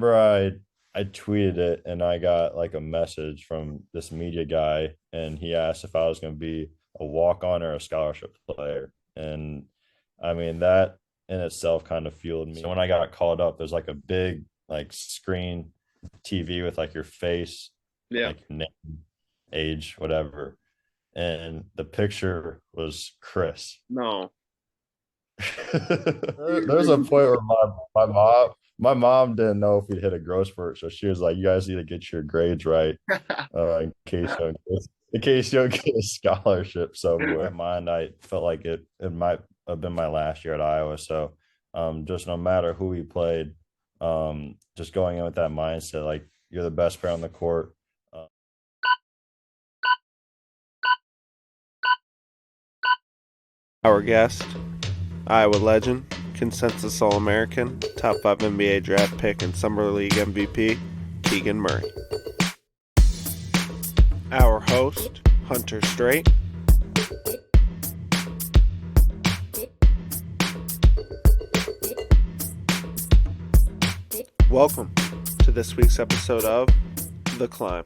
remember I tweeted it and I got like a message from this media guy and he asked if I was going to be a walk-on or a scholarship player. And I mean that in itself kind of fueled me. So when I got called up, there's like a big like screen TV with like your face, Yeah. like your name, age, whatever. And the picture was Chris. No. There's a point where my mom didn't know if we'd hit a growth spurt, so she was like, "You guys need to get your grades right, in case you don't get a scholarship somewhere." In mind, I felt like it might have been my last year at Iowa, so just no matter who we played, just going in with that mindset, like you're the best player on the court. Our guest, Iowa legend, consensus All-American, top 5 NBA draft pick and Summer League MVP, Keegan Murray. Our host, Hunter Strait. Welcome to this week's episode of The Climb.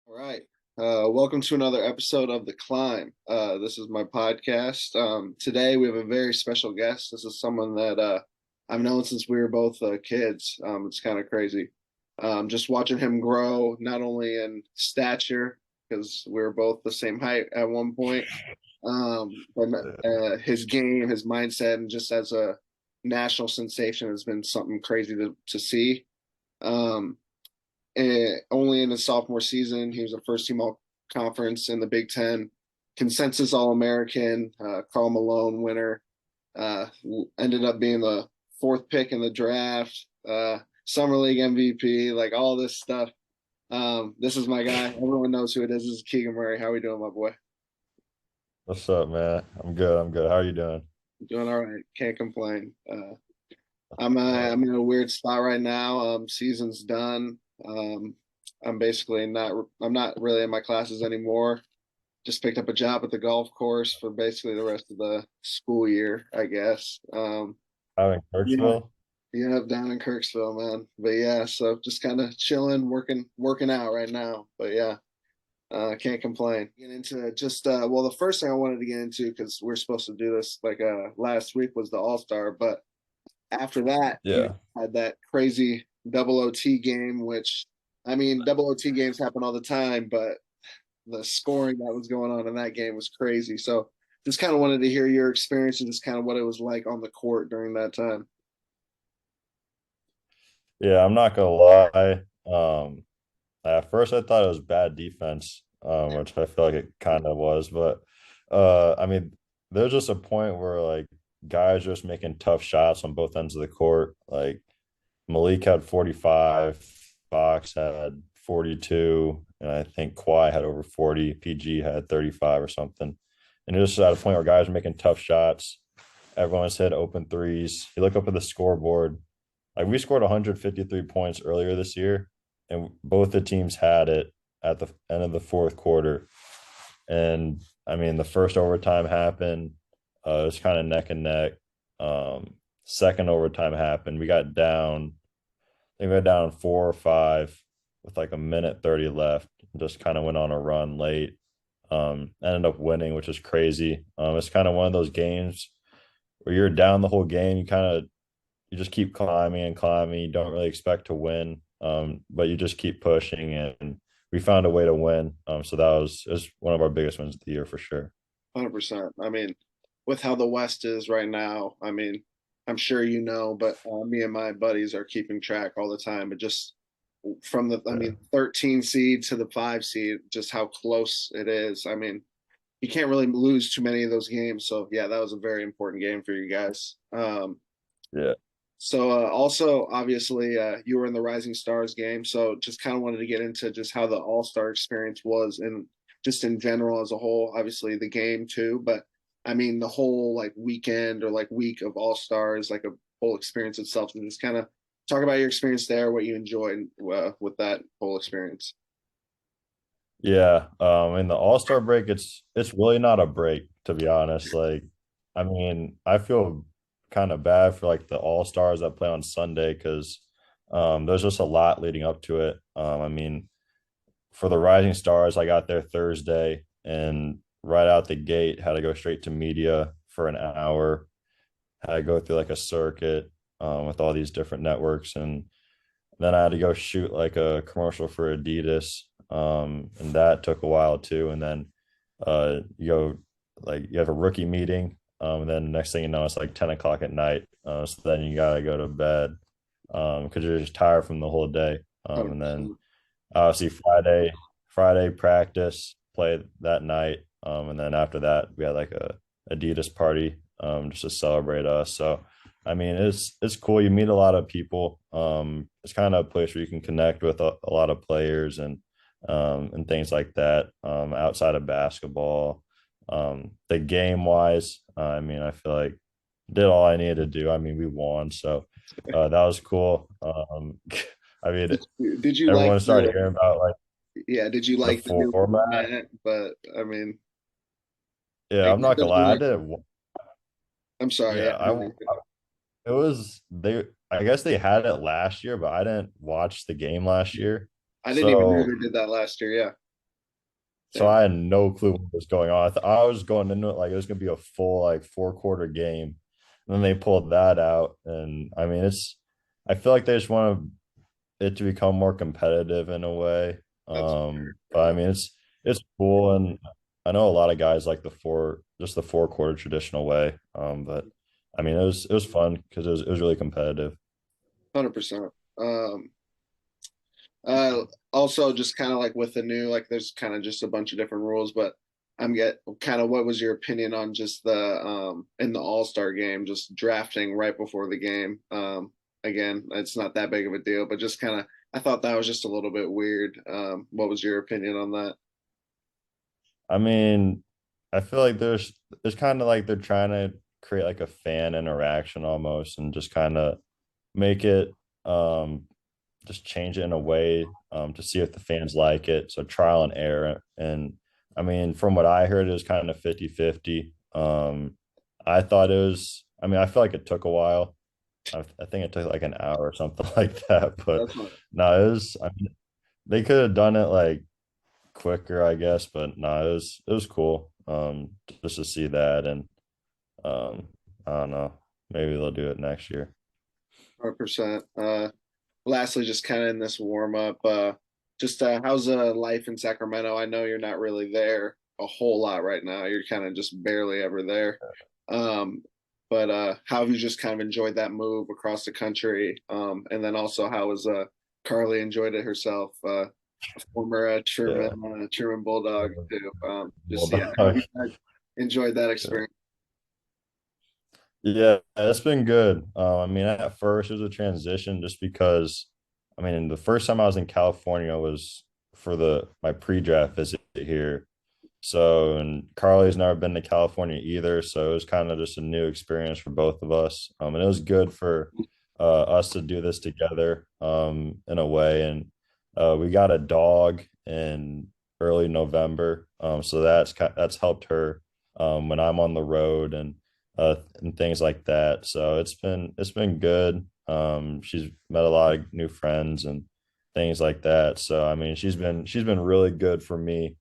All right. Welcome to another episode of The Climb. This is my podcast. Today we have a very special guest. This is someone that I've known since we were both kids. It's kind of crazy. Just watching him grow, not only in stature, because we were both the same height at one point, but his game, his mindset, and just as a national sensation has been something crazy to see. Um, Only in his sophomore season, he was a first team all conference in the Big Ten, consensus All American, Karl Malone winner, uh, ended up being the fourth pick in the draft, Summer League MVP, like all this stuff. This is my guy. Everyone knows who it is. This is Keegan Murray. How we doing, my boy? What's up, man? I'm good. I'm good. How are you doing? Doing all right. Can't complain. I'm in a weird spot right now. Season's done. Um, I'm not really in my classes anymore. Just picked up a job at the golf course for basically the rest of the school year, I guess. Out in Yeah, Kirksville? yeah, down in Kirksville, man. But yeah, so just kind of chilling, working out right now. But yeah, can't complain. Get into just well, the first thing I wanted to get into because we're supposed to do this like last week was the All Star, but after that, you Yeah. had that crazy double OT game, which I mean, double OT games happen all the time, but the scoring that was going on in that game was crazy. So just kind of wanted to hear your experience and just kind of what it was like on the court during that time. Yeah, I'm not gonna lie. At first I thought it was bad defense, which I feel like it kind of was, but I mean, there's just a point where like guys just making tough shots on both ends of the court. Like Malik had 45, Fox had 42, and I think Kawhi had over 40, PG had 35 or something. And it was just at a point where guys were making tough shots. Everyone's hit open threes. You look up at the scoreboard, like we scored 153 points earlier this year, and both the teams had it at the end of the fourth quarter. And I mean, the first overtime happened. It was kind of neck and neck. Second overtime happened. We got down. I think we got down 4 or 5 with like a minute 30 left. Just kind of went on a run late. Ended up winning, which is crazy. It's kind of one of those games where you're down the whole game. You just keep climbing and climbing. You don't really expect to win, but you just keep pushing, and we found a way to win. So that was one of our biggest wins of the year for sure. 100%. I mean, with how the West is right now, I mean, I'm sure you know, but me and my buddies are keeping track all the time. But just from I Yeah, mean, 13 seed to the 5 seed, just how close it is. I mean, you can't really lose too many of those games. So yeah, that was a very important game for you guys. yeah, Also, obviously, you were in the Rising Stars game. So just kind of wanted to get into just how the All Star experience was, and just in general as a whole. Obviously, the game too, but I mean the whole like weekend or like week of All Stars, like a whole experience itself, and just kind of talk about your experience there, what you enjoyed with that whole experience. yeah. In the All-Star break, it's really not a break, to be honest. Like I mean, I feel kind of bad for like the all-stars that play on Sunday because there's just a lot leading up to it. I mean, for the Rising Stars, I got there Thursday and right out the gate had to go straight to media for an hour. Had to go through like a circuit with all these different networks, and then I had to go shoot like a commercial for Adidas, and that took a while too. And then you go like you have a rookie meeting, and then next thing you know, it's like 10 o'clock at night. So then you gotta go to bed because you're just tired from the whole day. And then 100%. obviously Friday practice, play that night. And then after that, we had like a Adidas party just to celebrate us. So I mean, it's cool. You meet a lot of people. It's kind of a place where you can connect with a lot of players and things like that outside of basketball. The game wise, I mean, I feel like did all I needed to do. I mean, we won, so that was cool. I mean, Did you like everyone started the hearing about like yeah, did you the like the new format. format? But I mean, Yeah, I I'm get not the gonna lie, I point. didn't. I'm sorry. Yeah, it was they. I guess they had it last year, but I didn't watch the game last year, I didn't even know so they did that last year. Yeah. so Yeah. I had no clue what was going on. I was going into it like it was gonna be a full like 4 quarter game. And then they pulled that out, and I mean it's. I feel like they just want it to become more competitive in a way. That's But I mean it's cool, and I know a lot of guys like the 4 quarter traditional way. But I mean it was fun because it was really competitive. 100%. Um, Also just kind of like with the new, like there's kind of just a bunch of different rules, but I'm get kind of what was your opinion on just the in the All-Star game, just drafting right before the game? Again, it's not that big of a deal, but just kind of I thought that was just a little bit weird. What was your opinion on that? I mean, I feel like there's kind of like they're trying to create like a fan interaction almost and just kind of make it just change it in a way to see if the fans like it. So trial and error. And I mean, from what I heard, it was kind of 50-50. I thought it was, I mean, I feel like it took a while. I think it took like an hour or something like that. But That's not no, I mean, they could have done it like quicker, I guess, but no, it was cool. Just to see that and I don't know. Maybe they'll do it next year. 100%. Lastly, just kind of in this warm up, just how's life in Sacramento? I know you're not really there a whole lot right now. You're kind of just barely ever there. Um, but how have you just kind of enjoyed that move across the country? And then also, how has Carly enjoyed it herself? A former Yeah. Truman Bulldog too. Just yeah, how have Bulldog. you enjoyed that Yeah. experience? Yeah, it's been good. I mean, at first it was a transition just because, I mean, the first time I was in California was for the my pre-draft visit here. So, and Carly's never been to California either, so it was kind of just a new experience for both of us. And it was good for us to do this together, in a way. And we got a dog in early November, so that's helped her when I'm on the road and things like that. So it's been good. She's met a lot of new friends and things like that. So I mean, she's been really good for me.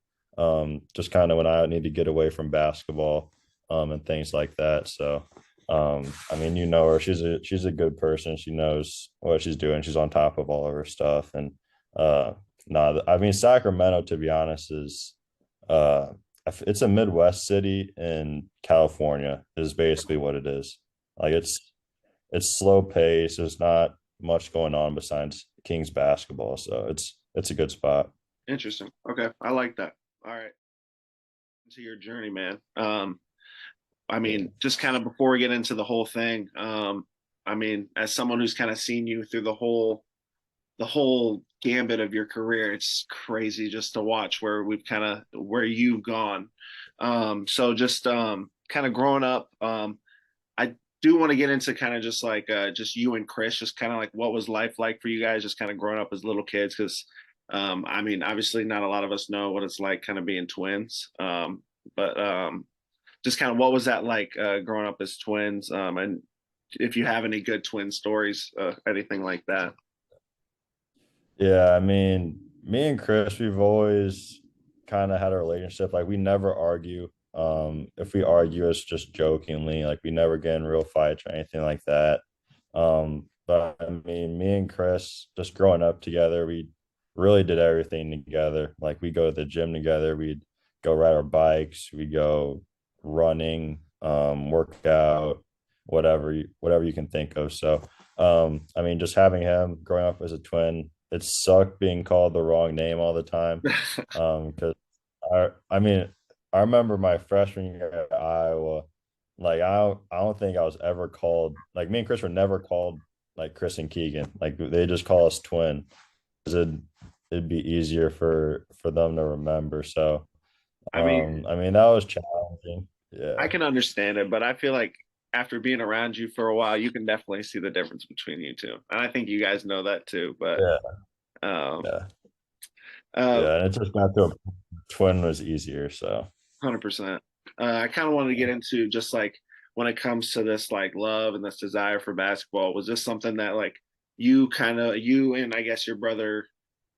Just kind of when I need to get away from basketball, and things like that. So, I mean, you know her. She's a good person. She knows what she's doing. She's on top of all of her stuff. And uh, no, I mean, Sacramento, to be honest, is uh, it's a Midwest city in California. Is basically what it is. Like it's slow pace. There's not much going on besides Kings basketball. So it's a good spot. Interesting. Okay, I like that. All right, to your journey, man. I Yeah. mean, just kind of before we get into the whole thing, I mean, as someone who's kind of seen you through the whole gambit of your career, it's crazy just to watch where we've kind of where you've gone. So just kind of growing up, I do want to get into kind of just like just you and Chris, just kind of like what was life like for you guys, just kind of growing up as little kids, because I mean, obviously not a lot of us know what it's like kind of being twins. But just kind of what was that like growing up as twins? And if you have any good twin stories, anything like that. Yeah, I mean, me and Chris, we've always kind of had a relationship. Like we never argue. If we argue, it's just jokingly. Like we never get in real fights or anything like that. But I mean, me and Chris, just growing up together, we really did everything together. Like we go to the gym together, we'd go ride our bikes, we go running, work out, whatever you can think of. So I mean, just having him growing up as a twin, it sucked being called the wrong name all the time. Because I mean, I remember my freshman year at Iowa, like I don't think I was ever called like me and Chris were never called like Chris and Keegan. Like they just call us twin because it'd be easier for them to remember. So I mean, I mean that was challenging. I Yeah. can understand it, but I feel like after being around you for a while, you can definitely see the difference between you two. And I think you guys know that too. But Yeah. um, Yeah. uh, Yeah. And it just got to a twin was easier. So 100%. I kind of wanted to get into just like when it comes to this like love and this desire for basketball. Was this something that like you and I guess your brother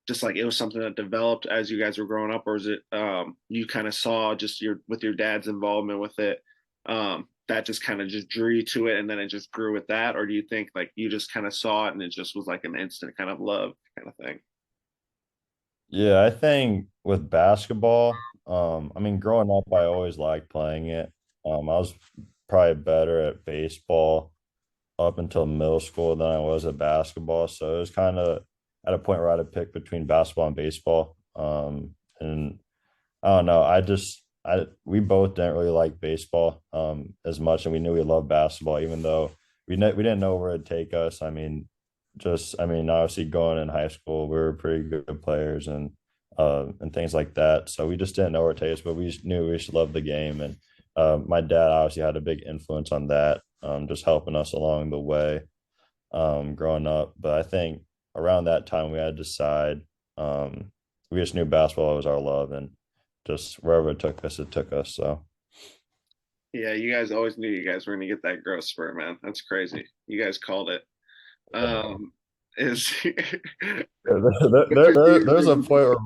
just like it was something that developed as you guys were growing up, or is it you kind of saw just your with your dad's involvement with it, that just kind of just drew you to it and then it just grew with that, or do you think like you just kind of saw it and it just was like an instant kind of love kind of thing? yeah, I think with basketball, I mean, growing up, I always liked playing it. I was probably better at baseball up until middle school than I was at basketball. So it was kind of at a point where I had to pick between basketball and baseball. And I don't know. I we both didn't really like baseball as much, and we knew we loved basketball, even though we didn't know where it'd take us. I mean, I mean, obviously going in high school, we were pretty good players and things like that. So we just didn't know where it takes us, but we just knew we just loved the game. And my dad obviously had a big influence on that, just helping us along the way growing up. But I think around that time we had to decide. We just knew basketball was our love, and just wherever it took us, it took us. So Yeah, you guys always knew you guys were going to get that growth spurt, man. That's crazy. You guys called it. Um, is there's a point where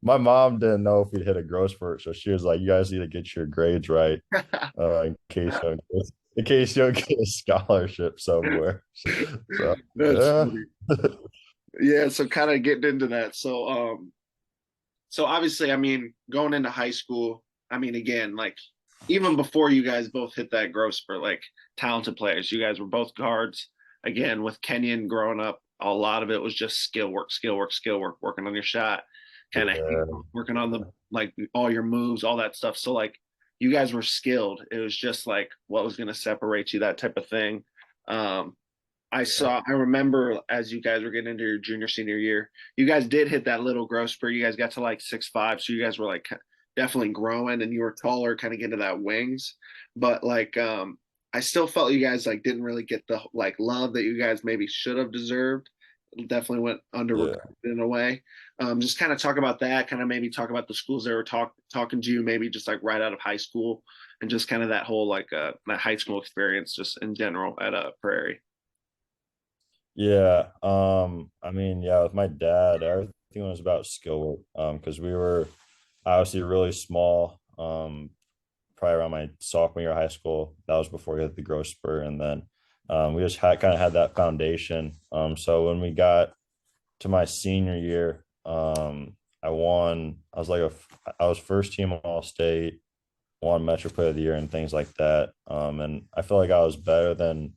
my mom didn't know if we'd hit a growth spurt, so she was like, "You guys need to get your grades right, in case you don't get a scholarship somewhere." So that's yeah, funny. Yeah, so kind of getting into that. So obviously, I mean, going into high school, I mean, again, like even before you guys both hit that growth spurt, like talented players, you guys were both guards. Again, with Kenyon growing up, a lot of it was just skill work, skill work, skill work, working on your shot, kind of yeah, working on the like all your moves, all that stuff. So like you guys were skilled. It was just like what was going to separate you, that type of thing. Um, I remember as you guys were getting into your junior, senior year, you guys did hit that little growth spurt. You guys got to like 6'5", so you guys were like definitely growing and you were taller, kind of getting to that wings. But like, I still felt you guys like didn't really get the like love that you guys maybe should have deserved. Definitely went under yeah. recruited in a way. Just kind of talk about that, kind of maybe talk about the schools that were talking to you, maybe just like right out of high school and just kind of that whole like that high school experience just in general at Prairie. Yeah. I mean, yeah, with my dad, everything was about skill work. Because we were obviously really small. Probably around my sophomore year of high school. That was before we hit the growth spurt. And then we just had kind of had that foundation. So when we got to my senior year, I was first team all state, won Metro Player of the Year and things like that. And I feel like I was better than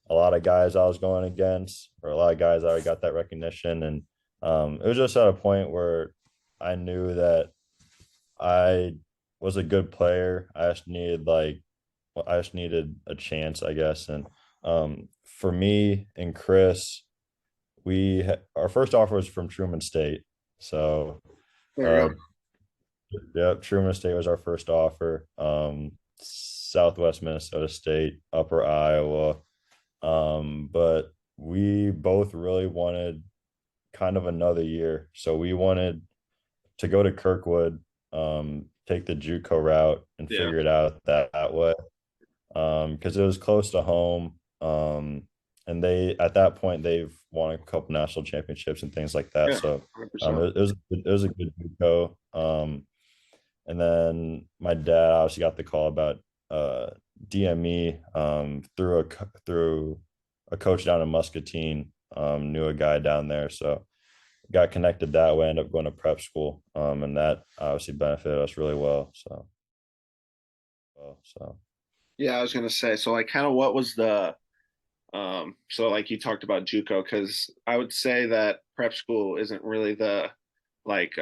a lot of guys I was going against, or a lot of guys that already got that recognition. And it was just at a point where I knew that I was a good player. I just needed a chance, I guess. And for me and Chris, our first offer was from Truman State. So There you uh, go. yeah, Truman State was our first offer. Southwest Minnesota State, Upper Iowa. But we both really wanted kind of another year. So we wanted to go to Kirkwood. take the JUCO route and Yeah. figure it out that way. Because it was close to home. And they at that point they've won a couple national championships and things like that. Yeah. So 100%. it was a good JUCO. And then my dad obviously got the call about DME through a coach down in Muscatine. Knew a guy down there, so got connected that way. Ended up going to prep school, and that obviously benefited us really well. So Yeah, I was gonna say, so like kind of what was the so like you talked about JUCO, because I would say that prep school isn't really the like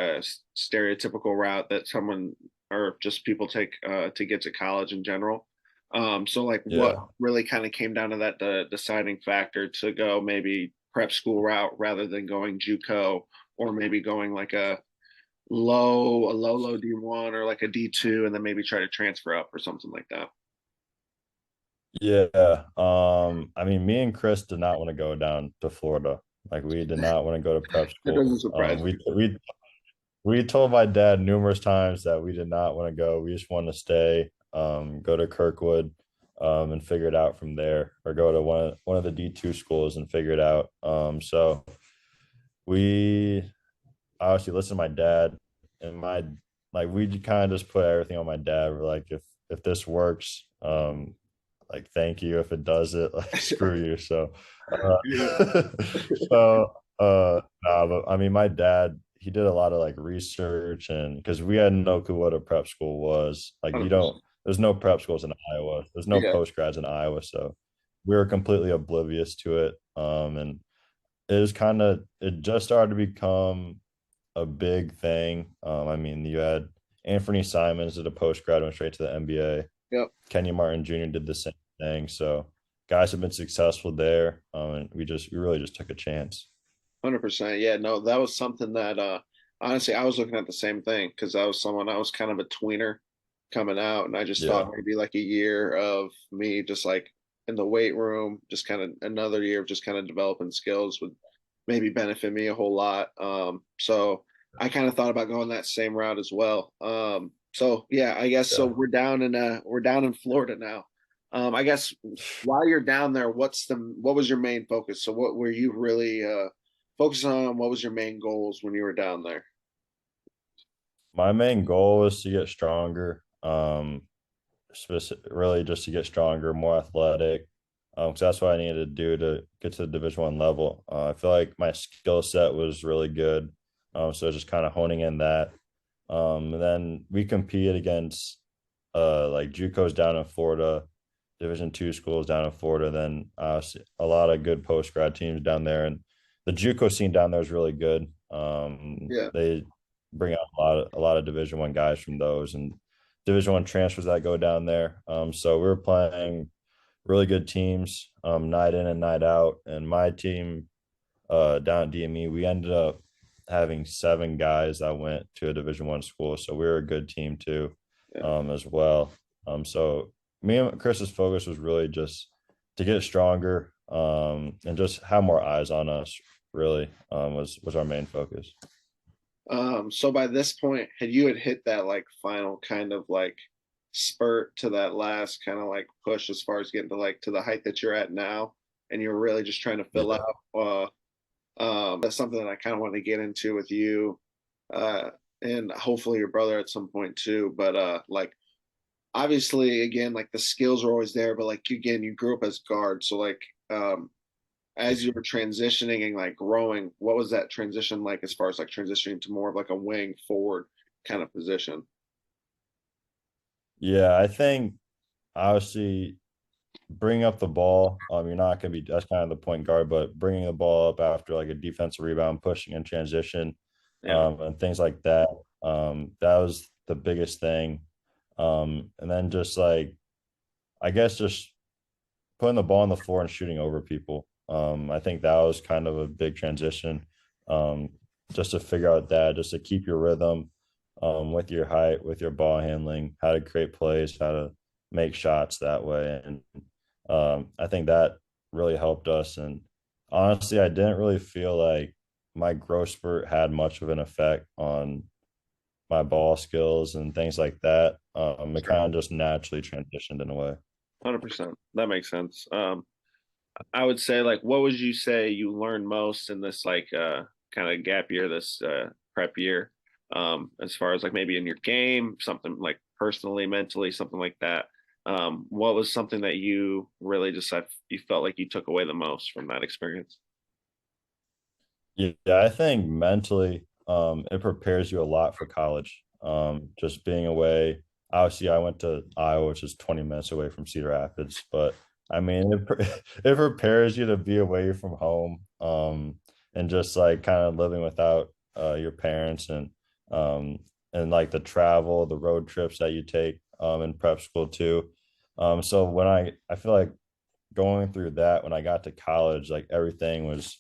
stereotypical route that someone or just people take to get to college in general. So like what yeah. really kind of came down to that the deciding factor to go maybe prep school route rather than going JUCO, or maybe going like a low D1 or like a D2 and then maybe try to transfer up or something like that. Yeah. I mean, me and Chris did not want to go down to Florida. Like we did not want to go to prep That doesn't school. surprise me. We told my dad numerous times that we did not want to go. We just want to stay, go to Kirkwood, and figure it out from there, or go to one of the D2 schools and figure it out. So we obviously listened to my dad, and my like we kind of just put everything on my dad. We're like, if this works, like thank you. If it does it, like screw you. So Yeah. so nah, but I mean my dad, he did a lot of like research, and because we had no clue what a prep school was. Like you 100%. don't there's no prep schools in Iowa. There's no Yeah, post grads in Iowa. So we were completely oblivious to it. And it was kind of it just started to become a big thing. I mean, you had Anthony Simons did a post grad, went straight to the NBA. yep, Kenyon Martin Jr. did the same thing. So guys have been successful there. And we really just took a chance. 100%. Yeah, no, that was something that honestly I was looking at the same thing because I was kind of a tweener coming out, and I just thought Yeah. maybe like a year of me just like in the weight room, just kind of another year of just kind of developing skills would maybe benefit me a whole lot. So I kind of thought about going that same route as well. So yeah, I guess so Yeah. we're down in Florida now. I guess while you're down there, what was your main focus? So what were you really focusing on? What was your main goals when you were down there? My main goal was to get stronger. Really just to get stronger, more athletic. 'Cause that's what I needed to do to get to the Division 1 level. I feel like my skill set was really good. So just kind of honing in that. And then we compete against like JUCOs down in Florida, Division 2 schools down in Florida, then a lot of good post grad teams down there. And the JUCO scene down there is really good. Yeah, They bring out a lot of Division 1 guys from those, and Division 1 transfers that go down there. So we were playing really good teams, night in and night out. And my team down at DME, we ended up having 7 guys that went to a Division 1 school. So we were a good team too, yeah. as well. So me and Chris's focus was really just to get stronger, and just have more eyes on us. Really, was our main focus. So by this point, had hit that like final kind of like spurt to that last kind of like push as far as getting to like to the height that you're at now, and you're really just trying to fill Yeah. out. That's something that I kind of want to get into with you, uh, and hopefully your brother at some point too. But like obviously, again, like the skills are always there, but like again, you grew up as guard, so like as you were transitioning and like growing, what was that transition like as far as like transitioning to more of like a wing forward kind of position? Yeah, I think obviously bringing up the ball. You're not going to be that's kind of the point guard, but bringing the ball up after like a defensive rebound, pushing in transition, Yeah, and things like that. That was the biggest thing. And then just like I guess just putting the ball on the floor and shooting over people. I think that was kind of a big transition. Um, just to figure out that, just to keep your rhythm, with your height, with your ball handling, how to create plays, how to make shots that way. And I think that really helped us. And honestly, I didn't really feel like my growth spurt had much of an effect on my ball skills and things like that. It Sure. kind of just naturally transitioned in a way. 100%. That makes sense. I would say like what would you say you learned most in this like kind of gap year, this prep year, as far as like maybe in your game, something like personally, mentally, something like that. What was something that you really just you felt like you took away the most from that experience? Yeah, I think mentally, it prepares you a lot for college. Just being away. Obviously, I went to Iowa, which is 20 minutes away from Cedar Rapids, but I mean, it prepares you to be away from home, and just like kind of living without your parents um, and like the travel, the road trips that you take in prep school too. So when I feel like going through that when I got to college, like everything was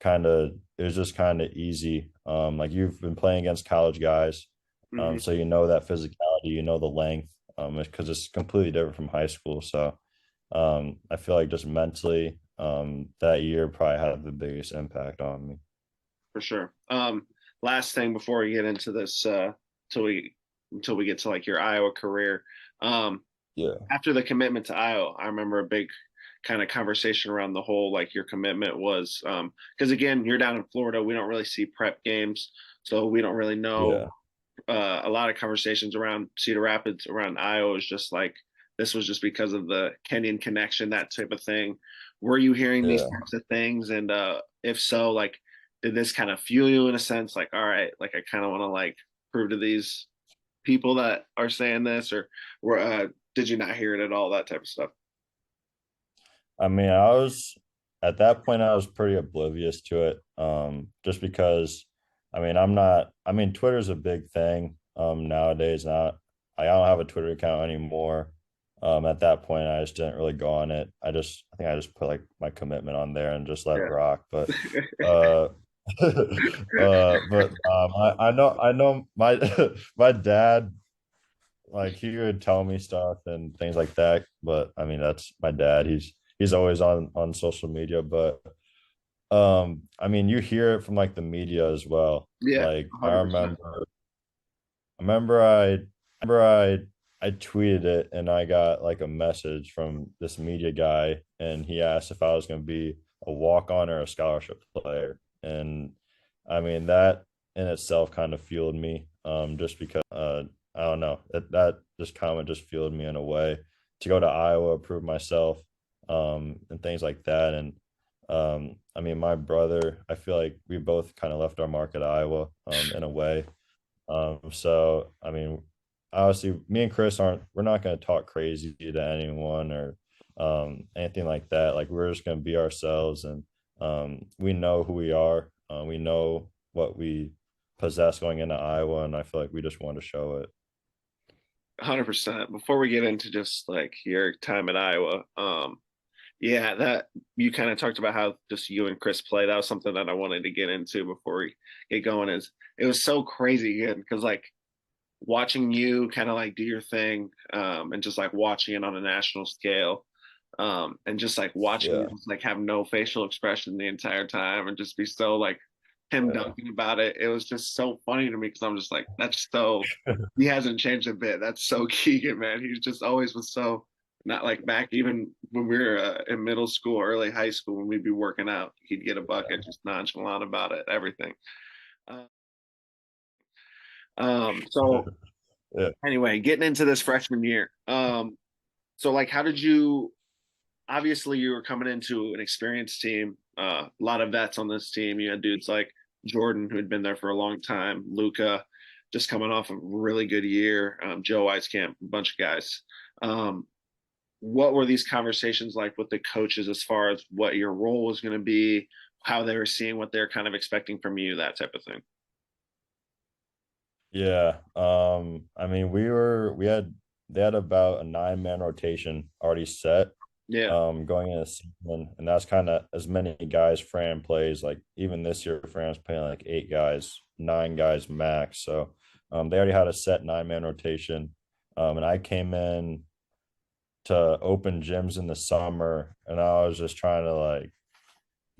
it was just kind of easy. Like you've been playing against college guys, Hmm. so you know that physicality, you know the length, because it's completely different from high school. So I feel like just mentally, that year probably had the biggest impact on me. For sure. Last thing before we get into this, till we until we get to like your Iowa career. Um, Yeah, After the commitment to Iowa, I remember a big kind of conversation around the whole like your commitment was because again, you're down in Florida, we don't really see prep games, so we don't really know yeah, a lot of conversations around Cedar Rapids, around Iowa is just like this was just because of the Kenyan connection, that type of thing. Were you hearing these yeah. types of things? And if so, like, did this kind of fuel you in a sense? Like, all right, like I kind of want to like prove to these people that are saying this, or were did you not hear it at all? That type of stuff. I mean, I was at that point I was pretty oblivious to it. Just because I mean I'm not I mean Twitter's a big thing nowadays. Not I don't have a Twitter account anymore. At that point I just didn't really go on it. I think I just put like my commitment on there and just let it Yeah. rock. But uh I know my my dad, like he would tell me stuff and things like that, but I mean that's my dad. He's always on social media, but I mean you hear it from like the media as well. Yeah, Like 100%. I remember I tweeted it and I got like a message from this media guy and he asked if I was going to be a walk-on or a scholarship player. And I mean that in itself kind of fueled me, just because I don't know, that just comment just fueled me in a way to go to Iowa, prove myself, and things like that. And I mean my brother, I feel like we both kind of left our mark at Iowa, in a way. So I mean, obviously, me and Chris we're not going to talk crazy to anyone or anything like that. Like we're just going to be ourselves, and we know who we are. We know what we possess going into Iowa, and I feel like we just want to show it. 100%. Before we get into just like your time at Iowa, yeah, that you kind of talked about how just you and Chris play. That was something that I wanted to get into before we get going. Is it was so crazy again because like watching you kind of like do your thing, and just like watching it on a national scale, and just like watching you Yeah, just like have no facial expression the entire time and just be so like him yeah, dunking about it. It was just so funny to me because I'm just like, that's so he hasn't changed a bit. That's so Keegan, man. He just always was so not like back even when we were in middle school, early high school, when we'd be working out, he'd get a bucket, just nonchalant about it, everything. Uh, so yeah. anyway, getting into this freshman year. So like, how did you? Obviously, you were coming into an experienced team. A lot of vets on this team. You had dudes like Jordan, who had been there for a long time. Luca, just coming off a really good year. Joe Weiskamp, a bunch of guys. Um, what were these conversations like with the coaches as far as what your role was going to be, how they were seeing what they're kind of expecting from you, that type of thing? Yeah. I mean, we had they had about a 9-man rotation already set, Yeah, going into the season, and that's kind of as many guys Fran plays. Like even this year, Fran's playing like 8 guys, 9 guys max. So they already had a set 9-man rotation. And I came in to open gyms in the summer, and I was just trying to like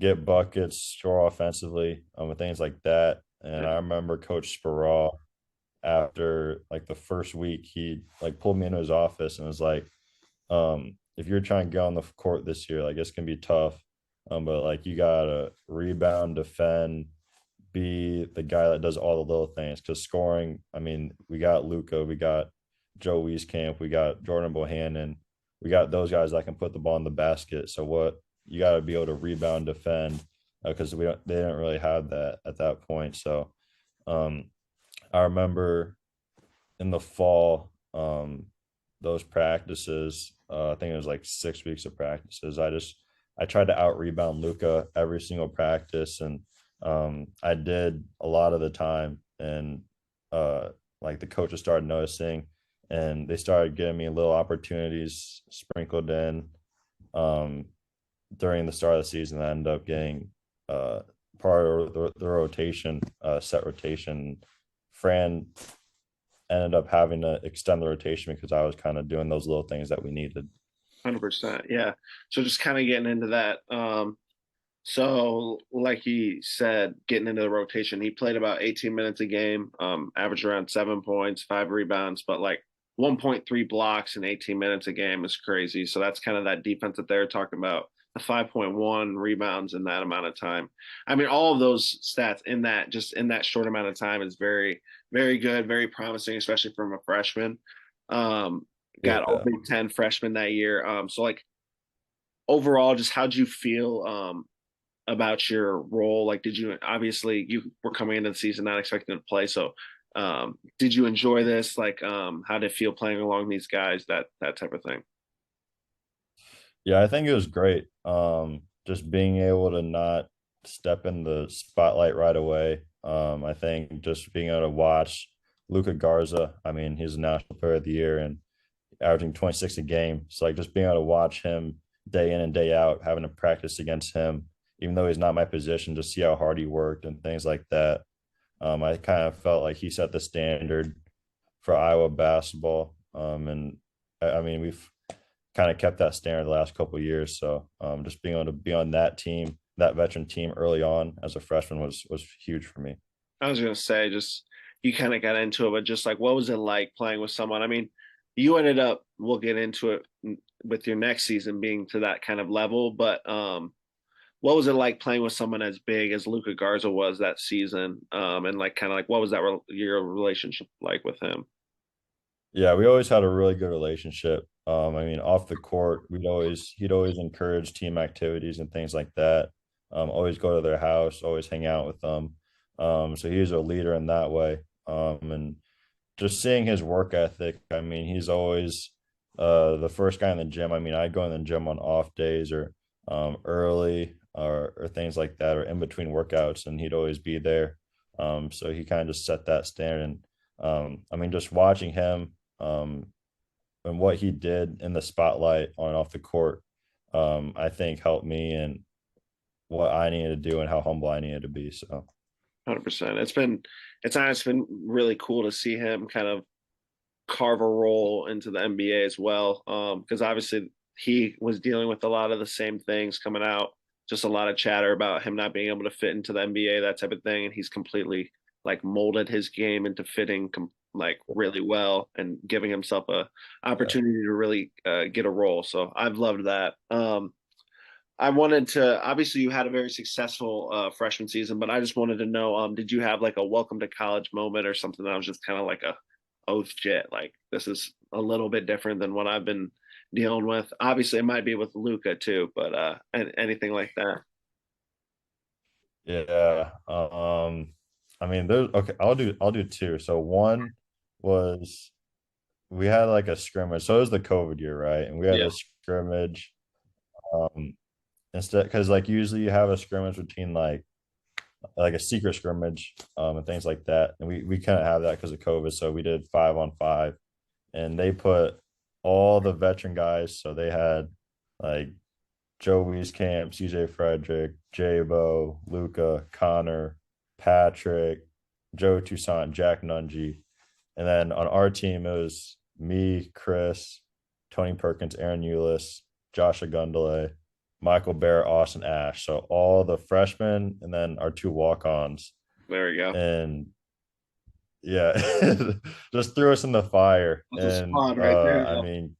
get buckets, score offensively, and things like that. And I remember Coach Sparrow. after like the first week, he like pulled me into his office and was like, if you're trying to get on the court this year, like it's gonna be tough. But like you gotta rebound, defend, be the guy that does all the little things. Because scoring, I mean, we got Luca, we got Joe Wieskamp, we got Jordan Bohannon, we got those guys that can put the ball in the basket. So what you got to be able to rebound, defend, because they didn't really have that at that point. So um, I remember in the fall, those practices, I think it was like 6 weeks of practices. I tried to out rebound Luca every single practice, and I did a lot of the time. And like the coaches started noticing, and they started giving me little opportunities sprinkled in um, during the start of the season. I ended up getting part of the rotation, set rotation. Fran ended up having to extend the rotation because I was kind of doing those little things that we needed. 100%. Yeah. So just kind of getting into that. So like he said, getting into the rotation, he played about 18 minutes a game, averaged around 7 points, 5 rebounds, but like 1.3 blocks in 18 minutes a game is crazy. So that's kind of that defense that they're talking about. The 5.1 rebounds in that amount of time. I mean, all of those stats in that just in that short amount of time is very, very good, very promising, especially from a freshman. Um, got all Yeah. Big Ten freshmen that year. So like overall, just how'd you feel about your role? Like, did you obviously you were coming into the season not expecting to play, so did you enjoy this? Like, how did it feel playing along these guys? That type of thing. Yeah, I think it was great. Just being able to not step in the spotlight right away. I think just being able to watch Luca Garza. I mean, he's a national player of the year and averaging 26 a game. So like just being able to watch him day in and day out, having to practice against him, even though he's not my position, just see how hard he worked and things like that. I kind of felt like he set the standard for Iowa basketball. And I mean, we've kind of kept that standard the last couple of years. So just being able to be on that team, that veteran team early on as a freshman was huge for me. I was gonna say, just you kind of got into it, but just like, what was it like playing with someone? I mean, you ended up. We'll get into it with your next season being to that kind of level, but what was it like playing with someone as big as Luca Garza was that season? And like kind of like what was that your relationship like with him? Yeah, we always had a really good relationship. I mean, off the court, he'd always encourage team activities and things like that. Always go to their house, always hang out with them. So he was a leader in that way. And just seeing his work ethic, I mean, he's always the first guy in the gym. I mean, I'd go in the gym on off days or early or things like that, or in between workouts, and he'd always be there. So he kind of just set that standard. And I mean, just watching him and what he did in the spotlight on and off the court, I think helped me and what I needed to do and how humble I needed to be. So 100%. It's been really cool to see him kind of carve a role into the NBA as well. Because obviously he was dealing with a lot of the same things coming out, just a lot of chatter about him not being able to fit into the NBA, that type of thing. And he's completely like molded his game into fitting like really well and giving himself a yeah. opportunity to really get a role. So I've loved that. I wanted to obviously you had a very successful freshman season, but I just wanted to know, did you have like a welcome to college moment or something that was just kind of like a oh shit, like this is a little bit different than what I've been dealing with. Obviously, it might be with Luca too, but anything like that. Yeah. I mean, there's okay, I'll do two. So one was we had like a scrimmage. So it was the COVID year, right? And we had Yeah. a scrimmage. Um, instead because like usually you have a scrimmage between like a secret scrimmage and things like that. And we couldn't have that because of COVID. So we did 5-on-5. And they put all the veteran guys. So they had like Joe Wieskamp, CJ Frederick, Jabo, Luca, Connor, Patrick, Joe Toussaint, Jack Nungy. And then on our team, it was me, Chris, Tony Perkins, Aaron Eulis, Josh Agundale, Michael Bear, Austin Ash. So all the freshmen and then our two walk-ons. There we go. And yeah, just threw us in the fire. That's a And squad right there. I mean,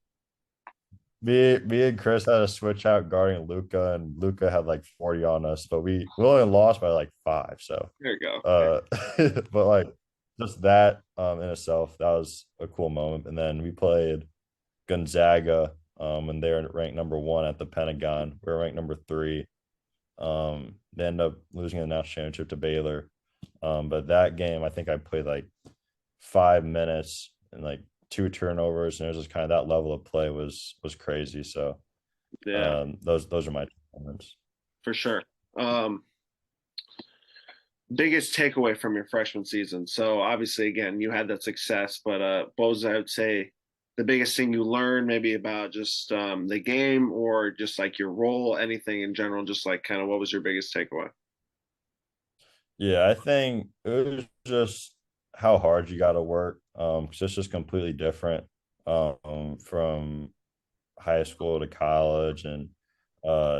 me and Chris had to switch out guarding Luca, and Luca had like 40 on us, but we only lost by like five. So There you go. uh but like just that in itself, that was a cool moment. And then we played Gonzaga, and they're ranked number one at the Pentagon. We were ranked number three. They ended up losing the national championship to Baylor. But that game, I think I played like 5 minutes and like two turnovers, and it was just kind of that level of play was crazy. So Yeah, those are my moments. for sure. Um, Biggest takeaway from your freshman season. So obviously, again, you had that success, but what was, I would say, the biggest thing you learned maybe about just the game or just like your role, anything in general, just like kind of what was your biggest takeaway? Yeah, I think it was just how hard you got to work. 'Cause it's just completely different from high school to college, and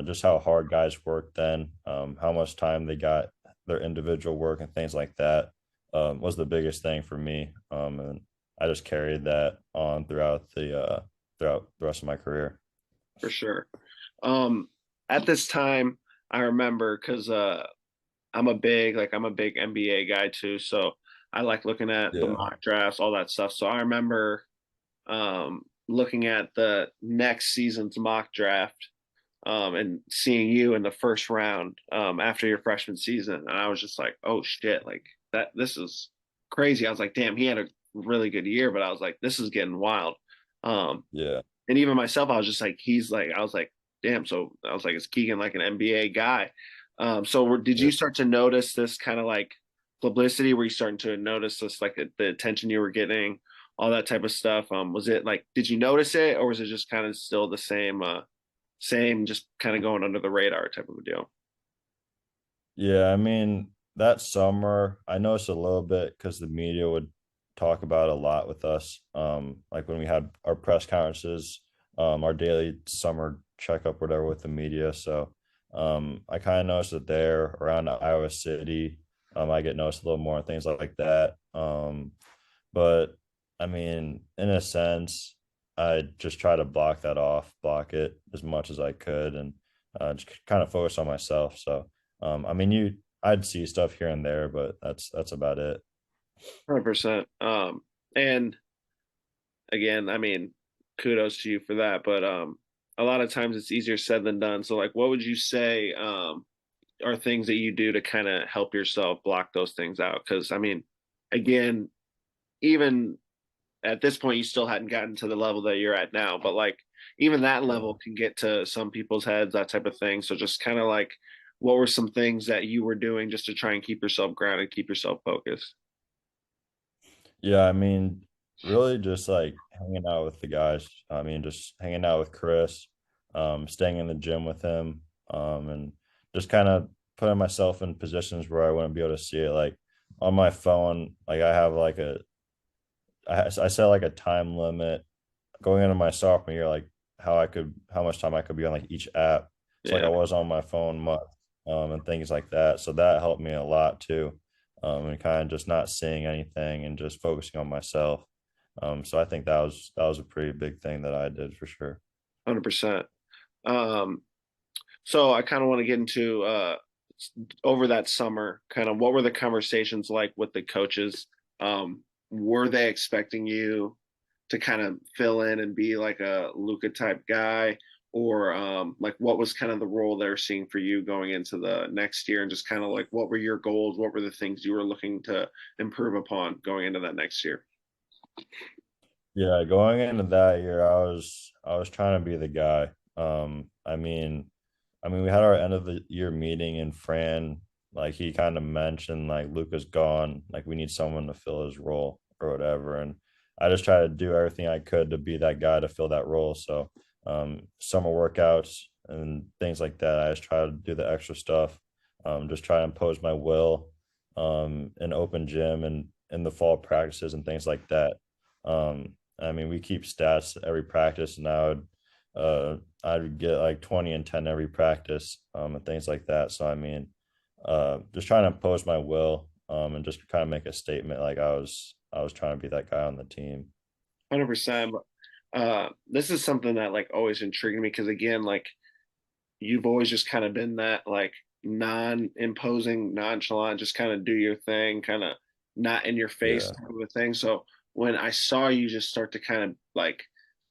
just how hard guys work then, how much time they got their individual work and things like that, was the biggest thing for me. And I just carried that on throughout the rest of my career. For sure. Um, at this time, I remember because I'm a big NBA guy too, so I like looking at the Yeah. mock drafts, all that stuff. So I remember looking at the next season's mock draft and seeing you in the first round after your freshman season, and I was just like, oh shit, like that. This is crazy. I was like, damn, he had a really good year, but I was like, this is getting wild. Um, Yeah. and even myself, I was just like, he's like, I was like, damn. So I was like, is Keegan like an NBA guy? Did Yeah. you start to notice this kind of like publicity? Were you starting to notice this, like the attention you were getting, all that type of stuff? Was it like, did you notice it, or was it just kind of still the same, just kind of going under the radar type of a deal? Yeah, I mean, that summer, I noticed a little bit because the media would talk about it a lot with us. Like when we had our press conferences, our daily summer checkup, whatever, with the media. So, I kind of noticed it there around Iowa City. I get noticed a little more and things like that. But I mean, in a sense, I just try to block that off, block it as much as I could, and just kind of focus on myself. So, I mean, I'd see stuff here and there, but that's about it. 100%. And again, I mean, kudos to you for that. But a lot of times it's easier said than done. So, like, what would you say are things that you do to kind of help yourself block those things out? Because I mean, again, even at this point, you still hadn't gotten to the level that you're at now. But like, even that Yeah. level can get to some people's heads, that type of thing. So, just kind of like, what were some things that you were doing just to try and keep yourself grounded, keep yourself focused? Yeah, I mean, really just like hanging out with the guys. I mean, just hanging out with Chris, staying in the gym with him, and just kind of putting myself in positions where I wouldn't be able to see it. Like on my phone, like I have like I set like a time limit going into my sophomore year, like how much time I could be on like each app. So like I Yeah, was on my phone much, and things like that. So that helped me a lot too. And kind of just not seeing anything and just focusing on myself. So I think that was a pretty big thing that I did for sure. 100%. Um, so I kind of want to get into over that summer, kind of what were the conversations like with the coaches? Were they expecting you to kind of fill in and be like a Luca type guy? Or like what was kind of the role they're seeing for you going into the next year, and just kind of like what were your goals? What were the things you were looking to improve upon going into that next year? Yeah, going into that year, I was trying to be the guy. I mean, we had our end of the year meeting, and Fran, like he kind of mentioned, like Luca's gone, like we need someone to fill his role or whatever. And I just tried to do everything I could to be that guy to fill that role. So, summer workouts and things like that, I just try to do the extra stuff. Just try to impose my will, in open gym and in the fall practices and things like that. I mean, we keep stats every practice, and I'd get like 20 and 10 every practice, and things like that. So I mean, just trying to impose my will, and just kind of make a statement like I was trying to be that guy on the team. 100%. This is something that like always intrigued me because again, like you've always just kind of been that like non-imposing, nonchalant, just kind of do your thing, kind of not in your face Yeah. type of a thing. So when I saw you just start to kind of like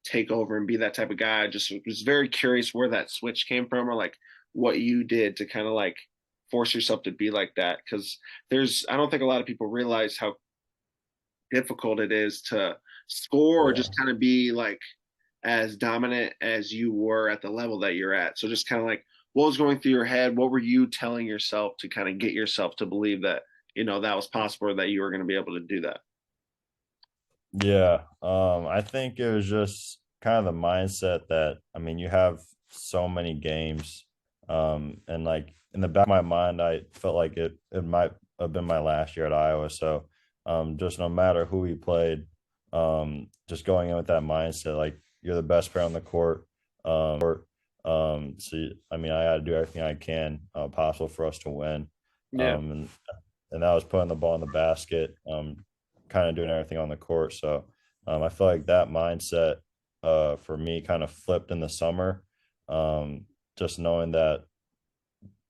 take over and be that type of guy, I just was very curious where that switch came from or like what you did to kind of like force yourself to be like that. Cause I don't think a lot of people realize how difficult it is to score or Yeah. just kind of be like as dominant as you were at the level that you're at. So just kind of like what was going through your head? What were you telling yourself to kind of get yourself to believe that, that was possible or that you were going to be able to do that? Yeah. I think it was just kind of the mindset that, I mean, you have so many games. And like in the back of my mind, I felt like it might have been my last year at Iowa. So just no matter who we played, just going in with that mindset, like you're the best player on the court. So I mean, I had to do everything I can possible for us to win. Yeah. Um, and that was putting the ball in the basket, kind of doing everything on the court. So I feel like that mindset for me kind of flipped in the summer. Just knowing that